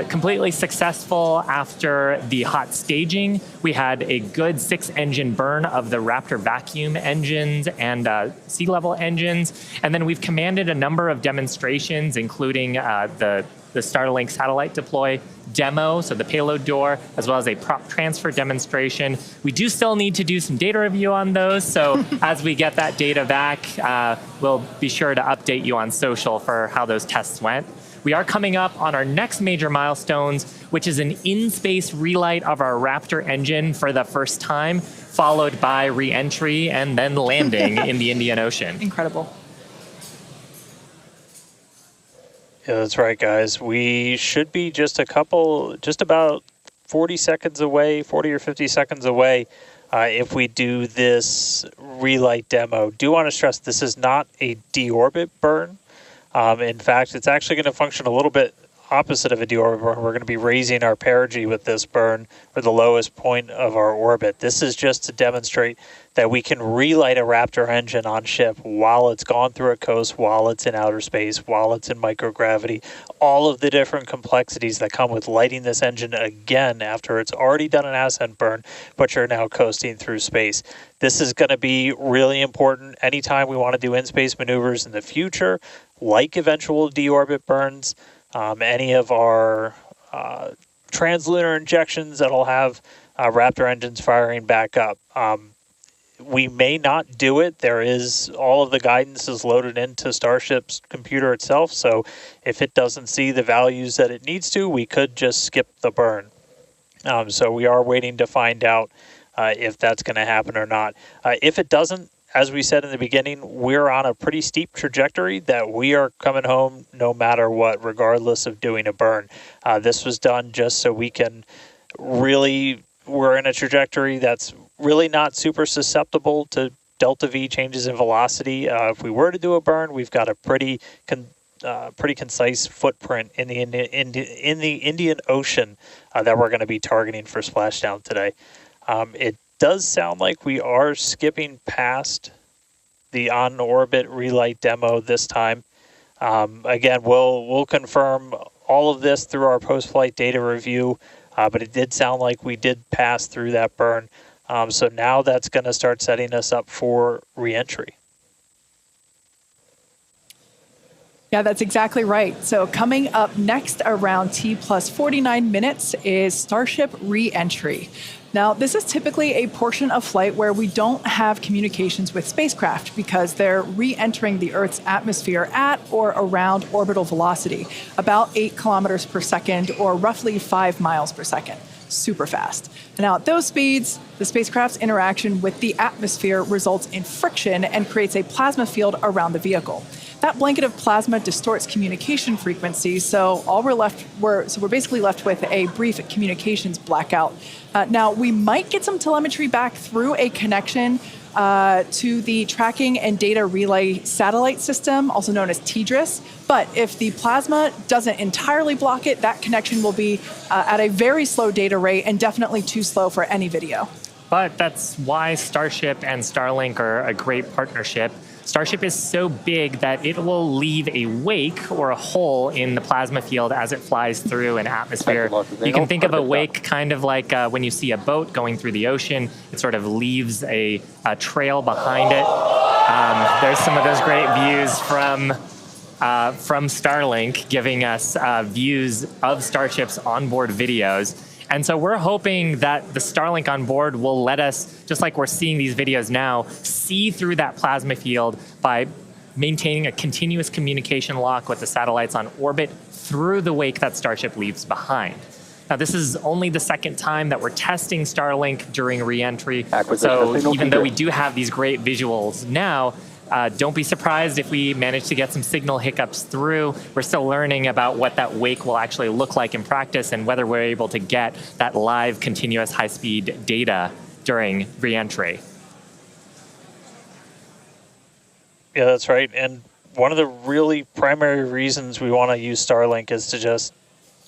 A: completely successful after the hot staging. We had a good 6-engine burn of the Raptor vacuum engines and sea level engines. And then we've commanded a number of demonstrations, including the Starlink satellite deploy demo, so the payload door, as well as a prop transfer demonstration. We do still need to do some data review on those, so as we get that data back, we'll be sure to update you on social for how those tests went. We are coming up on our next major milestones, which is an in-space relight of our Raptor engine for the first time, followed by re-entry and then landing in the Indian Ocean.
B: Incredible.
C: Yeah, that's right, guys. We should be just about 40 seconds away, 40 or 50 seconds away if we do this relight demo. Do want to stress this is not a deorbit burn. In fact, it's actually going to function a little bit opposite of a deorbit burn. We're going to be raising our perigee with this burn for the lowest point of our orbit. This is just to demonstrate that we can relight a Raptor engine on ship while it's gone through a coast, while it's in outer space, while it's in microgravity, all of the different complexities that come with lighting this engine again after it's already done an ascent burn, but you're now coasting through space. This is going to be really important anytime we want to do in-space maneuvers in the future, like eventual deorbit burns, any of our translunar injections that'll have Raptor engines firing back up. We may not do it. There is all of the guidance is loaded into Starship's computer itself, so if it doesn't see the values that it needs to, we could just skip the burn. So we are waiting to find out if that's going to happen or not. If it doesn't, as we said in the beginning, we're on a pretty steep trajectory that we are coming home no matter what, regardless of doing a burn. This was done just so we can really, we're in a trajectory that's really not super susceptible to delta V changes in velocity. If we were to do a burn, we've got a pretty concise footprint in the Indian Ocean that we're going to be targeting for splashdown today. It does sound like we are skipping past the on-orbit relight demo this time. Again, we'll confirm all of this through our post-flight data review, but it did sound like we did pass through that burn. So now that's going to start setting us up for re-entry.
B: Yeah, that's exactly right. So coming up next around T plus 49 minutes is Starship reentry. Now, this is typically a portion of flight where we don't have communications with spacecraft because they're re-entering the Earth's atmosphere at or around orbital velocity, about 8 kilometers per second or roughly 5 miles per second. Super fast. Now, at those speeds, the spacecraft's interaction with the atmosphere results in friction and creates a plasma field around the vehicle. That blanket of plasma distorts communication frequencies, so we're basically left with a brief communications blackout. Now, we might get some telemetry back through a connection to the tracking and data relay satellite system, also known as TDRS. But if the plasma doesn't entirely block it, that connection will be at a very slow data rate and definitely too slow for any video.
A: But that's why Starship and Starlink are a great partnership. Starship is so big that it will leave a wake or a hole in the plasma field as it flies through an atmosphere. You can think of a wake kind of like when you see a boat going through the ocean. It sort of leaves a trail behind it. There's some of those great views from Starlink giving us views of Starship's onboard videos. And so we're hoping that the Starlink on board will let us, just like we're seeing these videos now, see through that plasma field by maintaining a continuous communication lock with the satellites on orbit through the wake that Starship leaves behind. Now, this is only the second time that we're testing Starlink during reentry. So even though we do have these great visuals now, don't be surprised if we manage to get some signal hiccups through. We're still learning about what that wake will actually look like in practice and whether we're able to get that live, continuous, high-speed data during reentry.
C: Yeah, that's right. And one of the really primary reasons we want to use Starlink is to just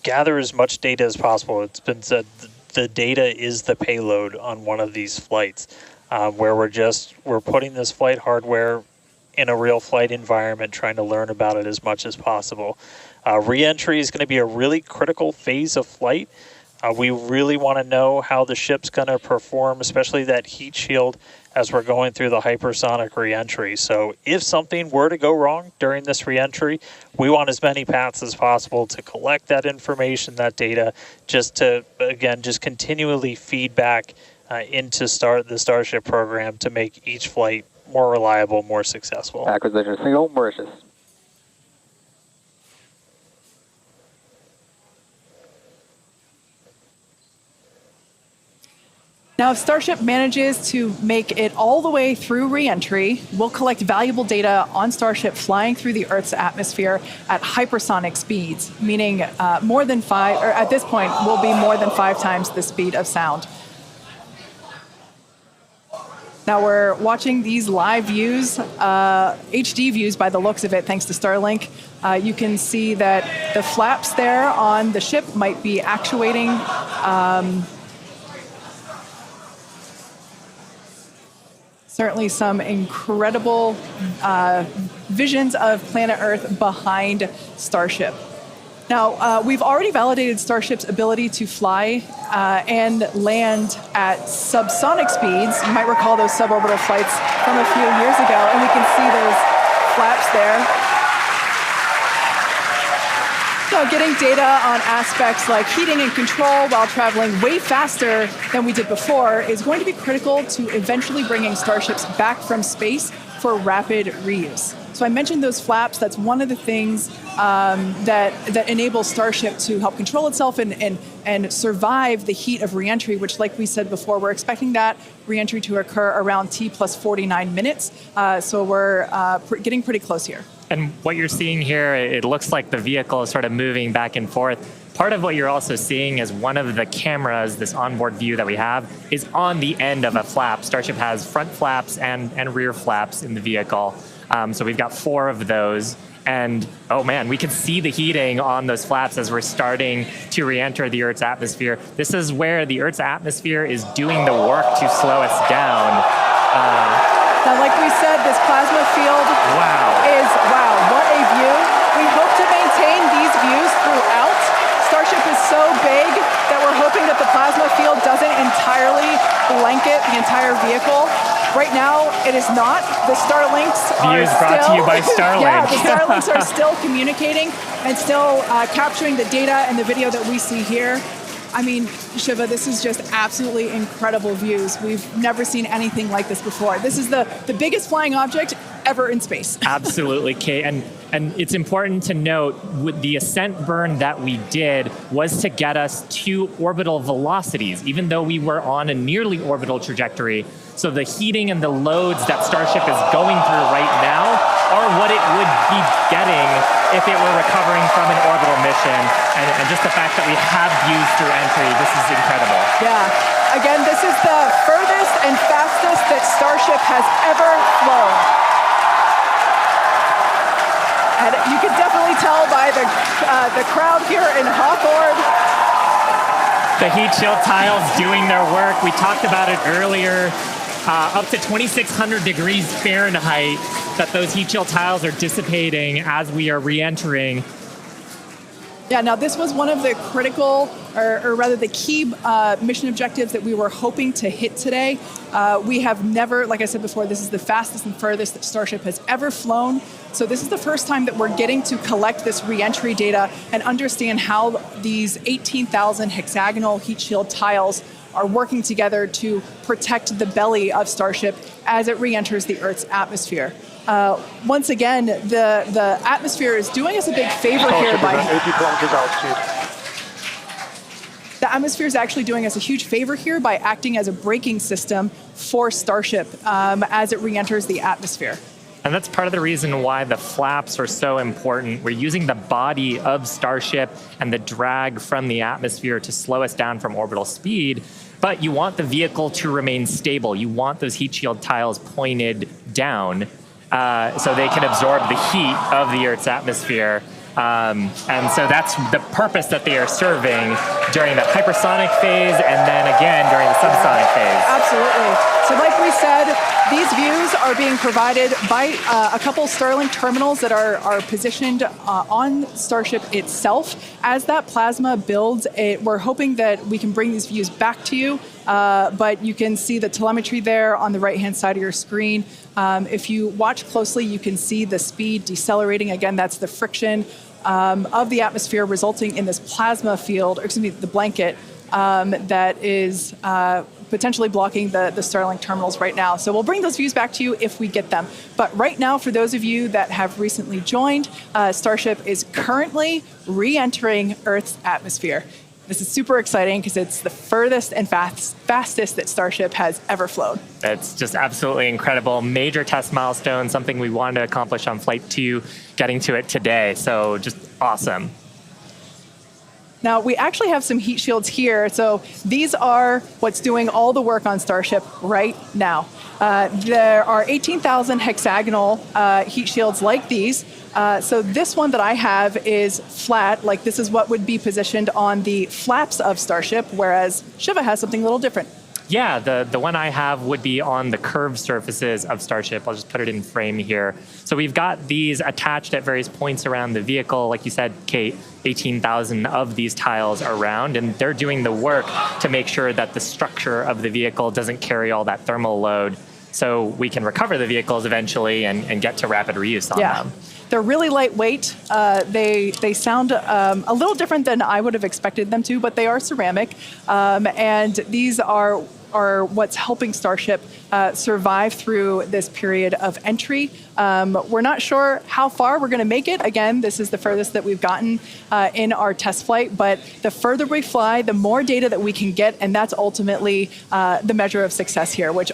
C: gather as much data as possible. It's been said the data is the payload on one of these flights, where we're putting this flight hardware in a real flight environment, trying to learn about it as much as possible. Re-entry is going to be a really critical phase of flight. We really want to know how the ship's going to perform, especially that heat shield as we're going through the hypersonic re-entry. So if something were to go wrong during this re-entry, we want as many paths as possible to collect that information, that data, just to, again, just continually feed back into the Starship program to make each flight more reliable, more successful.
E: Acquisition signal, Mauritius.
B: Now, if Starship manages to make it all the way through re-entry, we'll collect valuable data on Starship flying through the Earth's atmosphere at hypersonic speeds, meaning more than 5, or at this point, will be more than 5 times the speed of sound. Now we're watching these live views, HD views by the looks of it, thanks to Starlink. You can see that the flaps there on the ship might be actuating. Certainly some incredible visions of planet Earth behind Starship. Now, we've already validated Starship's ability to fly and land at subsonic speeds. You might recall those suborbital flights from a few years ago, and we can see those flaps there. So getting data on aspects like heating and control while traveling way faster than we did before is going to be critical to eventually bringing Starships back from space for rapid reuse. So I mentioned those flaps. That's one of the things that enables Starship to help control itself and survive the heat of reentry, which, like we said before, we're expecting that reentry to occur around T plus 49 minutes. So we're getting pretty close here.
A: And what you're seeing here, it looks like the vehicle is sort of moving back and forth. Part of what you're also seeing is one of the cameras, this onboard view that we have, is on the end of a flap. Starship has front flaps and rear flaps in the vehicle. So we've got 4 of those. And oh man, we can see the heating on those flaps as we're starting to re-enter the Earth's atmosphere. This is where the Earth's atmosphere is doing the work to slow us down.
B: Now, like we said, this plasma field is, wow, what a view. We hope to maintain these views throughout. Starship is so big that we're hoping that the plasma field doesn't entirely blanket the entire vehicle. Right now, it is not. The Starlinks are
A: Views
B: still...
A: brought to you by Starlink.
B: Yeah, the Starlinks are still communicating and still capturing the data and the video that we see here. I mean, Shiva, this is just absolutely incredible views. We've never seen anything like this before. This is the biggest flying object ever in space.
A: Absolutely, Kate. And it's important to note, the Ascent burn that we did was to get us to orbital velocities, even though we were on a nearly orbital trajectory. So the heating and the loads that Starship is going through right now are what it would be getting if it were recovering from an orbital mission. And just the fact that we have views through entry, this is incredible.
B: Yeah. Again, this is the furthest and fastest that Starship has ever flown. And you can definitely tell by the crowd here in Hawthorne.
A: The heat shield tiles doing their work. We talked about it earlier. Up to 2,600 degrees Fahrenheit that those heat shield tiles are dissipating as we are re-entering.
B: Yeah, now this was one of the critical, or rather the key mission objectives that we were hoping to hit today. We have never, like I said before, this is the fastest and furthest that Starship has ever flown. So this is the first time that we're getting to collect this re-entry data and understand how these 18,000 hexagonal heat shield tiles are working together to protect the belly of Starship as it re-enters the Earth's atmosphere. Once again, the atmosphere is doing us a big favor here by...
G: 80 kilometers altitude.
B: The atmosphere is actually doing us a huge favor here by acting as a braking system for Starship as it re-enters the atmosphere.
A: And that's part of the reason why the flaps are so important. We're using the body of Starship and the drag from the atmosphere to slow us down from orbital speed, but you want the vehicle to remain stable. You want those heat shield tiles pointed down so they can absorb the heat of the Earth's atmosphere. And so that's the purpose that they are serving during the hypersonic phase and then again during the subsonic phase.
B: Absolutely. So like we said, these views are being provided by a couple Starlink terminals that are positioned on Starship itself. As that plasma builds, we're hoping that we can bring these views back to you, but you can see the telemetry there on the right-hand side of your screen. If you watch closely, you can see the speed decelerating. Again, that's the friction of the atmosphere resulting in this plasma field, or excuse me, the blanket that is potentially blocking the Starlink terminals right now. So we'll bring those views back to you if we get them. But right now, for those of you that have recently joined, Starship is currently re-entering Earth's atmosphere. This is super exciting because it's the furthest and fastest that Starship has ever flown.
A: It's just absolutely incredible. Major test milestone, something we wanted to accomplish on Flight 2, getting to it today. So just awesome.
B: Now, we actually have some heat shields here. So these are what's doing all the work on Starship right now. There are 18,000 hexagonal heat shields like these. So this one that I have is flat, like this is what would be positioned on the flaps of Starship, whereas Shiva has something a little different.
A: Yeah, the one I have would be on the curved surfaces of Starship. I'll just put it in frame here. So we've got these attached at various points around the vehicle. Like you said, Kate, 18,000 of these tiles around, and they're doing the work to make sure that the structure of the vehicle doesn't carry all that thermal load so we can recover the vehicles eventually and get to rapid reuse on them.
B: They're really lightweight. They sound a little different than I would have expected them to, but they are ceramic. And these are what's helping Starship survive through this period of entry. We're not sure how far we're going to make it. Again, this is the furthest that we've gotten in our test flight, but the further we fly, the more data that we can get, and that's ultimately the measure of success here, which,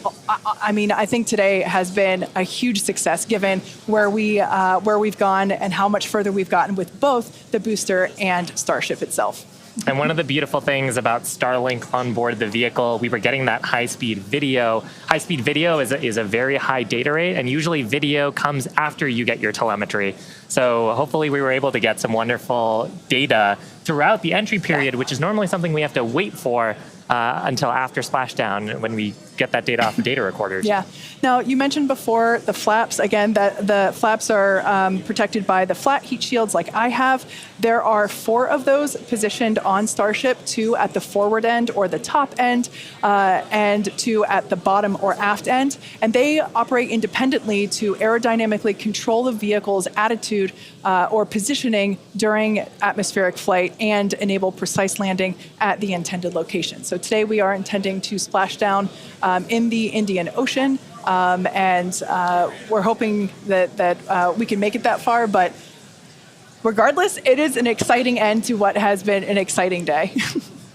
B: I mean, I think today has been a huge success given where we've gone and how much further we've gotten with both the booster and Starship itself.
A: And one of the beautiful things about Starlink on board the vehicle, we were getting that high-speed video. High-speed video is a very high data rate, and usually video comes after you get your telemetry. So hopefully we were able to get some wonderful data throughout the entry period, which is normally something we have to wait for. until after splashdown when we get that data off the data recorders.
B: Yeah. Now, you mentioned before the flaps. Again, that the flaps are protected by the flat heat shields like I have. There are 4 of those positioned on Starship, 2 at the forward end or the top end, and 2 at the bottom or aft end. And they operate independently to aerodynamically control the vehicle's attitude or positioning during atmospheric flight and enable precise landing at the intended location. So today we are intending to splash down in the Indian Ocean, and we're hoping that we can make it that far, but regardless, it is an exciting end to what has been an exciting day.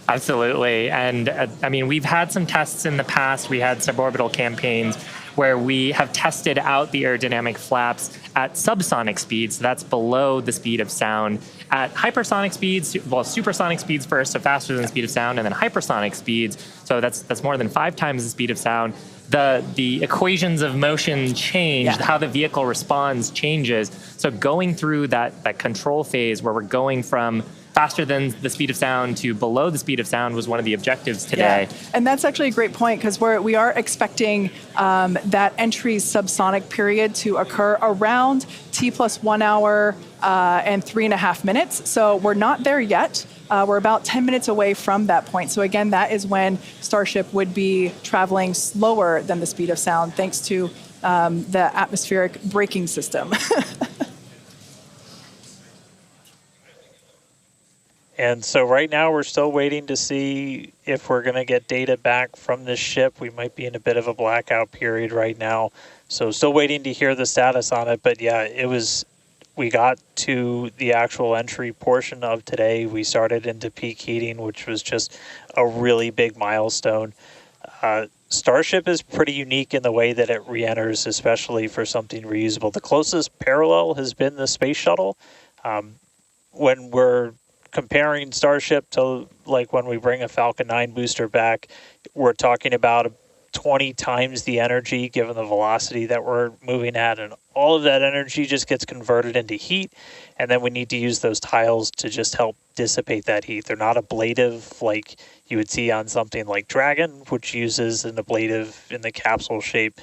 A: Absolutely. And I mean, we've had some tests in the past. We had suborbital campaigns where we have tested out the aerodynamic flaps at subsonic speeds. So that's below the speed of sound. At hypersonic speeds, well, supersonic speeds first, so faster than the speed of sound, and then hypersonic speeds. So that's more than 5 times the speed of sound. The equations of motion change, how the vehicle responds changes. So going through that control phase where we're going from faster than the speed of sound to below the speed of sound was one of the objectives today.
B: Yeah. And that's actually a great point because we are expecting that entry subsonic period to occur around T plus 1 hour and 3.5 minutes. So we're not there yet. We're about 10 minutes away from that point. So again, that is when Starship would be traveling slower than the speed of sound thanks to the atmospheric braking system.
C: And so right now we're still waiting to see if we're going to get data back from this ship. We might be in a bit of a blackout period right now. So still waiting to hear the status on it. But yeah, we got to the actual entry portion of today. We started into peak heating, which was just a really big milestone. Starship is pretty unique in the way that it re-enters, especially for something reusable. The closest parallel has been the space shuttle. When we're comparing Starship to like when we bring a Falcon 9 booster back, we're talking about 20 times the energy given the velocity that we're moving at, and all of that energy just gets converted into heat, and then we need to use those tiles to just help dissipate that heat. They're not ablative like you would see on something like Dragon, which uses an ablative in the capsule shape.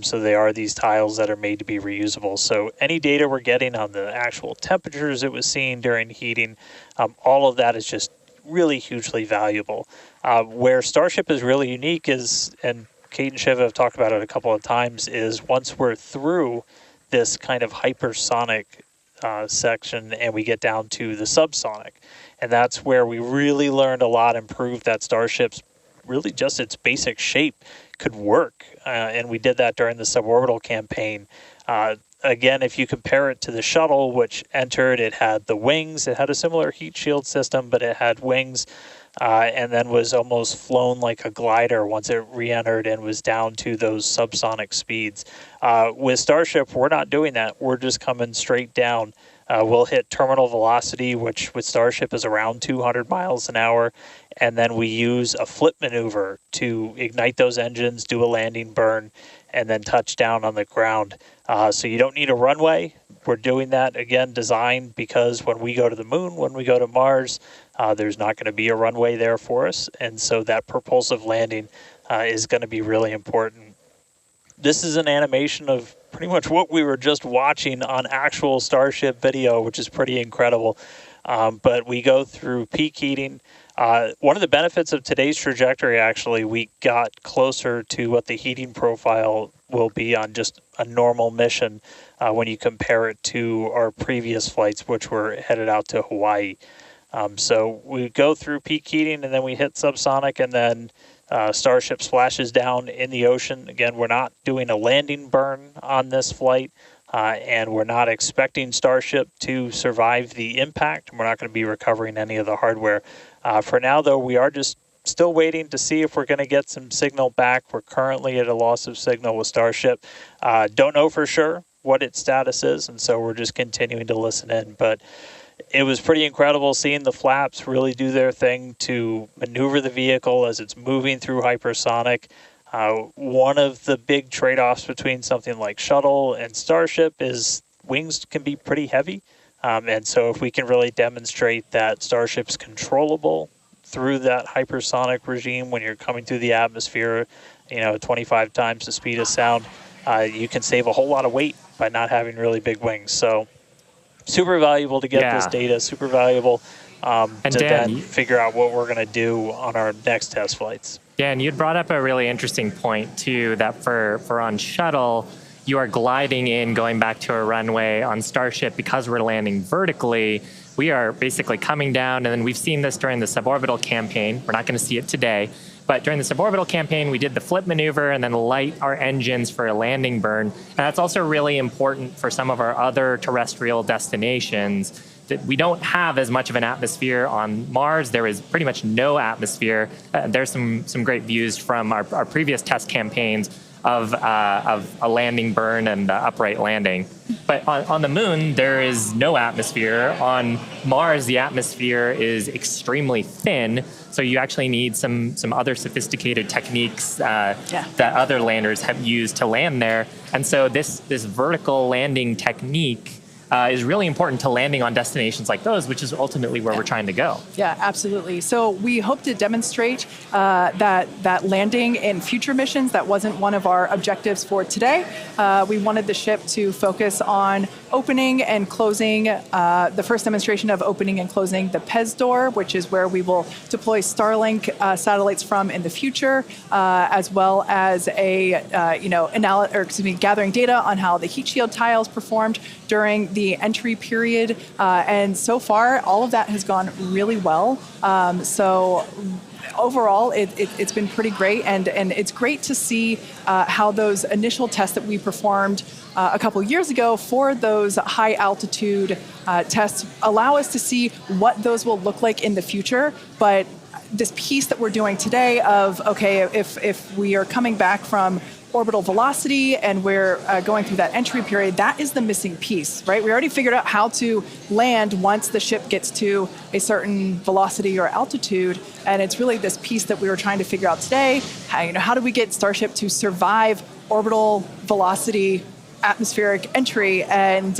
C: So they are these tiles that are made to be reusable. So any data we're getting on the actual temperatures it was seeing during heating, all of that is just really hugely valuable. Where Starship is really unique is, and Kate and Shiva have talked about it a couple of times, is once we're through this kind of hypersonic section and we get down to the subsonic. And that's where we really learned a lot and proved that Starship's really just its basic shape could work. And we did that during the suborbital campaign. Again, if you compare it to the shuttle, which entered, it had the wings. It had a similar heat shield system, but it had wings, and then was almost flown like a glider once it re-entered and was down to those subsonic speeds. With Starship, we're not doing that. We're just coming straight down. We'll hit terminal velocity, which with Starship is around 200 miles an hour, and then we use a flip maneuver to ignite those engines, do a landing burn, and then touch down on the ground. So you don't need a runway. We're doing that, again, designed because when we go to the moon, when we go to Mars, there's not going to be a runway there for us, and so that propulsive landing is going to be really important. This is an animation of pretty much what we were just watching on actual Starship video, which is pretty incredible. But we go through peak heating. One of the benefits of today's trajectory, actually, we got closer to what the heating profile will be on just a normal mission when you compare it to our previous flights, which were headed out to Hawaii. So we go through peak heating, and then we hit subsonic, and then Starship splashes down in the ocean. Again, we're not doing a landing burn on this flight, and we're not expecting Starship to survive the impact. We're not going to be recovering any of the hardware. For now, though, we are just still waiting to see if we're going to get some signal back. We're currently at a loss of signal with Starship. Don't know for sure what its status is, and so we're just continuing to listen in. But it was pretty incredible seeing the flaps really do their thing to maneuver the vehicle as it's moving through hypersonic. One of the big trade-offs between something like Shuttle and Starship is wings can be pretty heavy. And so if we can really demonstrate that Starship's controllable through that hypersonic regime when you're coming through the atmosphere, 25 times the speed of sound, you can save a whole lot of weight by not having really big wings. So super valuable to get this data, super valuable to then figure out what we're going to do on our next test flights.
A: Yeah, and you'd brought up a really interesting point, too, that for on shuttle, you are gliding in, going back to a runway. On Starship, because we're landing vertically, we are basically coming down, and then we've seen this during the suborbital campaign. We're not going to see it today, but during the suborbital campaign, we did the flip maneuver and then light our engines for a landing burn. And that's also really important for some of our other terrestrial destinations, that we don't have as much of an atmosphere on Mars. There is pretty much no atmosphere. There's some great views from our previous test campaigns of a landing burn and upright landing. But on the moon, there is no atmosphere. On Mars, the atmosphere is extremely thin, so you actually need some other sophisticated techniques that other landers have used to land there. And so this vertical landing technique is really important to landing on destinations like those, which is ultimately where we're trying to go.
B: Yeah, absolutely. So we hope to demonstrate that landing in future missions. That wasn't one of our objectives for today. We wanted the ship to focus on opening and closing, the first demonstration of opening and closing the PEZ door, which is where we will deploy Starlink satellites from in the future, as well as gathering data on how the heat shield tiles performed during the entry period. And so far, all of that has gone really well. So overall, it's been pretty great. And it's great to see how those initial tests that we performed a couple years ago for those high altitude tests allow us to see what those will look like in the future. But this piece that we're doing today of, okay, if we are coming back from orbital velocity and we're going through that entry period, that is the missing piece, right? We already figured out how to land once the ship gets to a certain velocity or altitude, and it's really this piece that we were trying to figure out today. How do we get Starship to survive orbital velocity atmospheric entry? And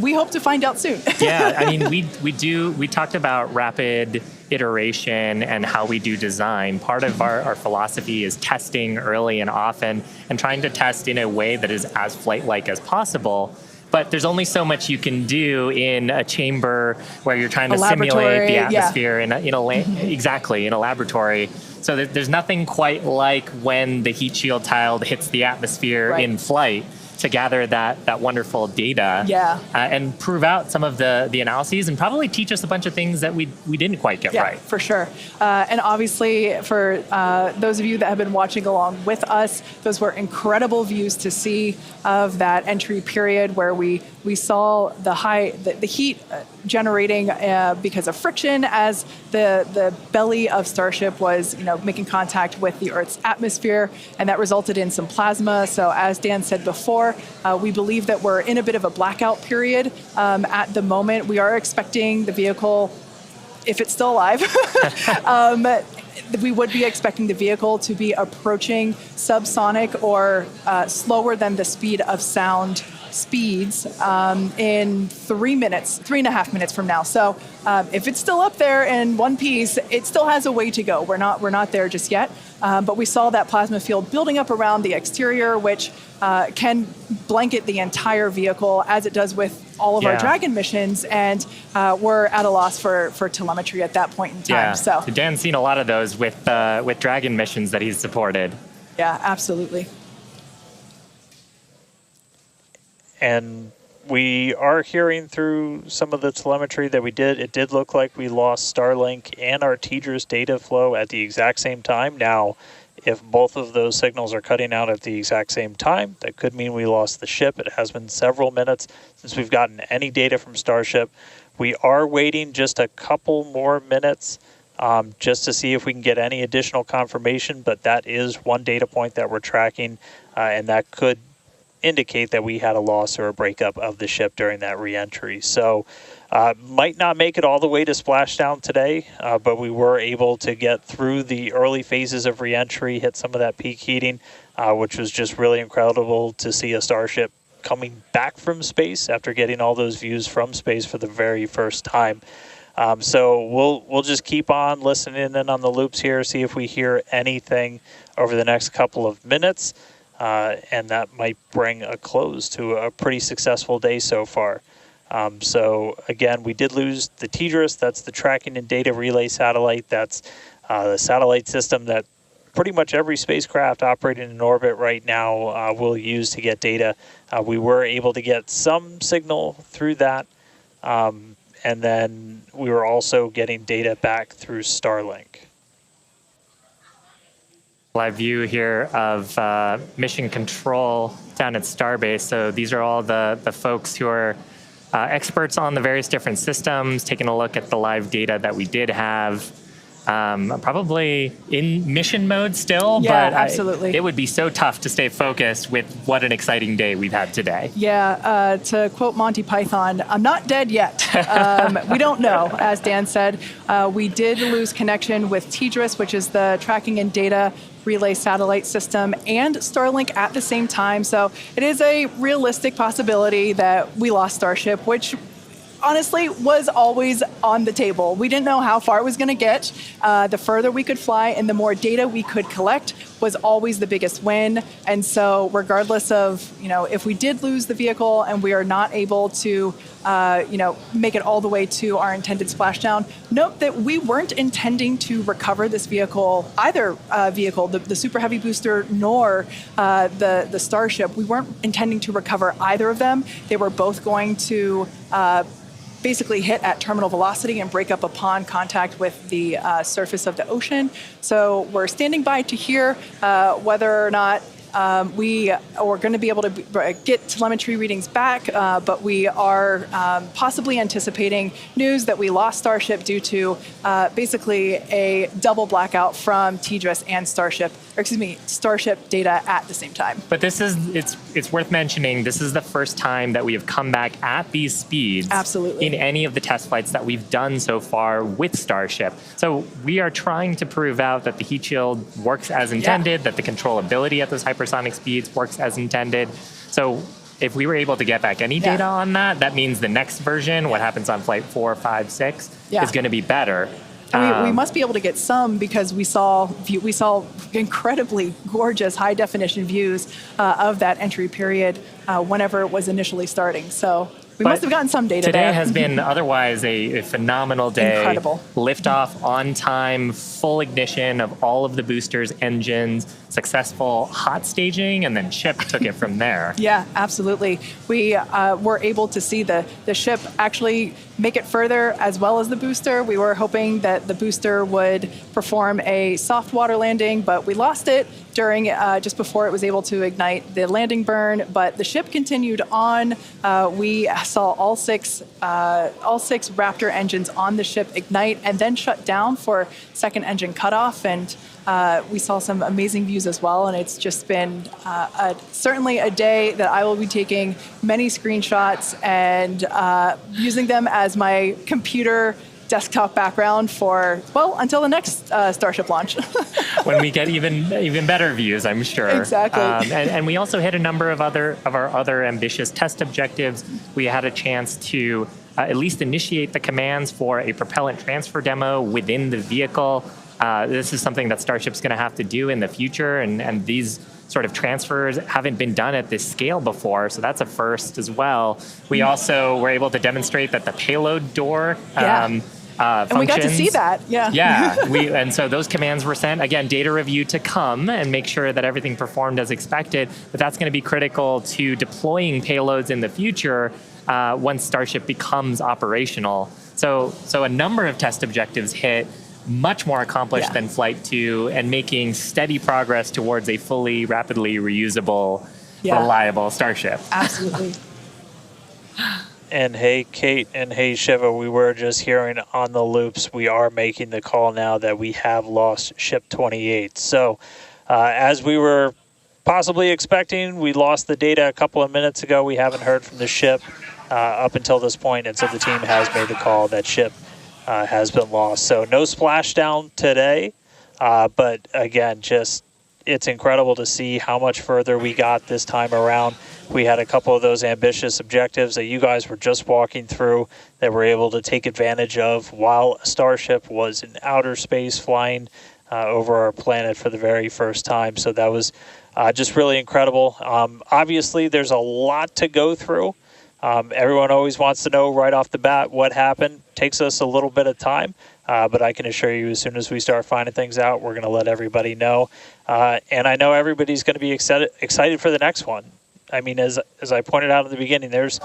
B: we hope to find out soon.
A: Yeah, I mean, we talked about rapid iteration and how we do design. Part of our philosophy is testing early and often and trying to test in a way that is as flight-like as possible. But there's only so much you can do in a chamber where you're trying to simulate the atmosphere in a laboratory. So there's nothing quite like when the heat shield tile hits the atmosphere in flight to gather that wonderful data and prove out some of the analyses and probably teach us a bunch of things that we didn't quite get right.
B: For sure. And obviously, for those of you that have been watching along with us, those were incredible views to see of that entry period where we saw the heat generating because of friction as the belly of Starship was making contact with the Earth's atmosphere, and that resulted in some plasma. So as Dan said before, we believe that we're in a bit of a blackout period at the moment. We are expecting the vehicle, if it's still alive, we would be expecting the vehicle to be approaching subsonic or slower than the speed of sound speeds in 3.5 minutes from now. So if it's still up there in one piece, it still has a way to go. We're not there just yet. But we saw that plasma field building up around the exterior, which can blanket the entire vehicle, as it does with all of our Dragon missions, and we're at a loss for telemetry at that point in time.
A: Yeah.
B: So
A: Dan's seen a lot of those with Dragon missions that he's supported.
B: Yeah, absolutely.
C: And we are hearing through some of the telemetry that it did look like we lost Starlink and our TDRS data flow at the exact same time. Now, if both of those signals are cutting out at the exact same time, that could mean we lost the ship. It has been several minutes since we've gotten any data from Starship. We are waiting just a couple more minutes just to see if we can get any additional confirmation, but that is one data point that we're tracking, and that could indicate that we had a loss or a breakup of the ship during that reentry. So might not make it all the way to splashdown today, but we were able to get through the early phases of reentry, hit some of that peak heating, which was just really incredible to see a Starship coming back from space after getting all those views from space for the very first time. So we'll just keep on listening in on the loops here, see if we hear anything over the next couple of minutes, and that might bring a close to a pretty successful day so far. So again, we did lose the TDRS. That's the tracking and data relay satellite. That's the satellite system that pretty much every spacecraft operating in orbit right now will use to get data. We were able to get some signal through that, and then we were also getting data back through Starlink.
A: Live view here of mission control down at Starbase. So these are all the folks who are experts on the various different systems, taking a look at the live data that we did have. Probably in mission mode still,
B: Yeah,
A: but
B: absolutely.
A: it would be so tough to stay focused with what an exciting day we've had today.
B: Yeah, to quote Monty Python, I'm not dead yet. We don't know, as Dan said. We did lose connection with TDRS, which is the tracking and data relay satellite system, and Starlink at the same time. So it is a realistic possibility that we lost Starship, which honestly was always on the table. We didn't know how far it was going to get. The further we could fly and the more data we could collect was always the biggest win. And so regardless of, if we did lose the vehicle and we are not able to, make it all the way to our intended splashdown, note that we weren't intending to recover this vehicle, either vehicle, the Super Heavy booster nor the Starship. We weren't intending to recover either of them. They were both going to basically hit at terminal velocity and break up upon contact with the surface of the ocean. So we're standing by to hear whether or not we are going to be able to get telemetry readings back, but we are possibly anticipating news that we lost Starship due to basically a double blackout from TDRS and Starship data at the same time.
A: But it's worth mentioning, this is the first time that we have come back at these speeds
B: Absolutely.
A: in any of the test flights that we've done so far with Starship. So we are trying to prove out that the heat shield works as intended, that the controllability at those hypersonic speeds works as intended. So if we were able to get back any data on that, that means the next version, what happens on flight 4, 5, 6, is going to be better.
B: We must be able to get some because we saw incredibly gorgeous high definition views of that entry period whenever it was initially starting. So we must have gotten some data
A: today
B: there.
A: has been otherwise a phenomenal day.
B: Incredible.
A: Liftoff on time, full ignition of all of the boosters, engines, successful hot staging, and then ship took it from there.
B: Yeah, absolutely. We were able to see the ship actually make it further as well as the booster. We were hoping that the booster would perform a soft water landing, but we lost it during just before it was able to ignite the landing burn. But the ship continued on. We saw all six Raptor engines on the ship ignite and then shut down for second engine cutoff. And we saw some amazing views as well, and it's just been certainly a day that I will be taking many screenshots and using them as my computer desktop background for, until the next Starship launch.
A: When we get even better views, I'm sure.
B: Exactly.
A: And we also hit a number of our other ambitious test objectives. We had a chance to at least initiate the commands for a propellant transfer demo within the vehicle. This is something that Starship's going to have to do in the future, and these sort of transfers haven't been done at this scale before, so that's a first as well. We also were able to demonstrate that the payload door functions.
B: And we got to see that,
A: Yeah, and so those commands were sent. Again, data review to come and make sure that everything performed as expected, but that's going to be critical to deploying payloads in the future once Starship becomes operational. So a number of test objectives hit, much more accomplished than Flight 2, and making steady progress towards a fully, rapidly reusable, reliable Starship.
B: Absolutely.
C: And hey, Kate, and hey, Shiva, we were just hearing on the loops, we are making the call now that we have lost Ship 28. So as we were possibly expecting, we lost the data a couple of minutes ago. We haven't heard from the ship up until this point, and so the team has made the call that ship has been lost. So no splashdown today, but again, just it's incredible to see how much further we got this time around. We had a couple of those ambitious objectives that you guys were just walking through that we're able to take advantage of while Starship was in outer space flying over our planet for the very first time. So that was just really incredible. Obviously, there's a lot to go through. Everyone always wants to know right off the bat what happened. Takes us a little bit of time, but I can assure you as soon as we start finding things out, we're going to let everybody know. And I know everybody's going to be excited for the next one. I mean, as I pointed out in the beginning, there's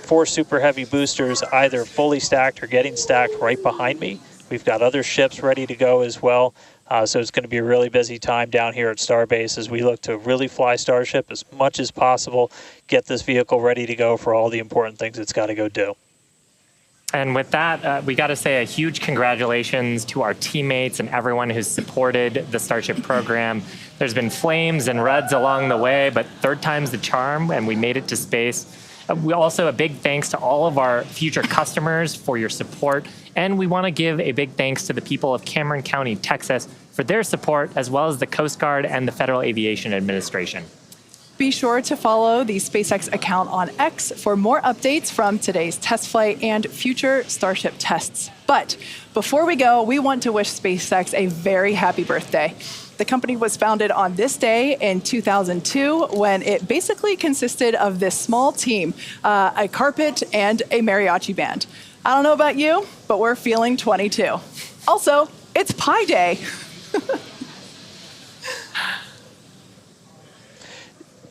C: 4 super heavy boosters either fully stacked or getting stacked right behind me. We've got other ships ready to go as well. So it's going to be a really busy time down here at Starbase as we look to really fly Starship as much as possible, get this vehicle ready to go for all the important things it's got to go do.
A: And with that, we got to say a huge congratulations to our teammates and everyone who's supported the Starship program. There's been flames and reds along the way, but third time's the charm, and we made it to space. We also a big thanks to all of our future customers for your support. And we want to give a big thanks to the people of Cameron County, Texas, for their support, as well as the Coast Guard and the Federal Aviation Administration.
B: Be sure to follow the SpaceX account on X for more updates from today's test flight and future Starship tests. But before we go, we want to wish SpaceX a very happy birthday. The company was founded on this day in 2002 when it basically consisted of this small team, a carpet and a mariachi band. I don't know about you, but we're feeling 22. Also, it's Pi Day.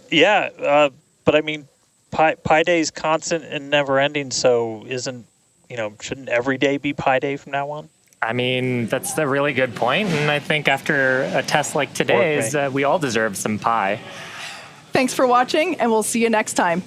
C: Yeah, but I mean, Pi Day is constant and never ending, so shouldn't every day be Pi Day from now on?
A: I mean, that's a really good point, and I think after a test like today's, we all deserve some pie.
B: Thanks for watching, and we'll see you next time.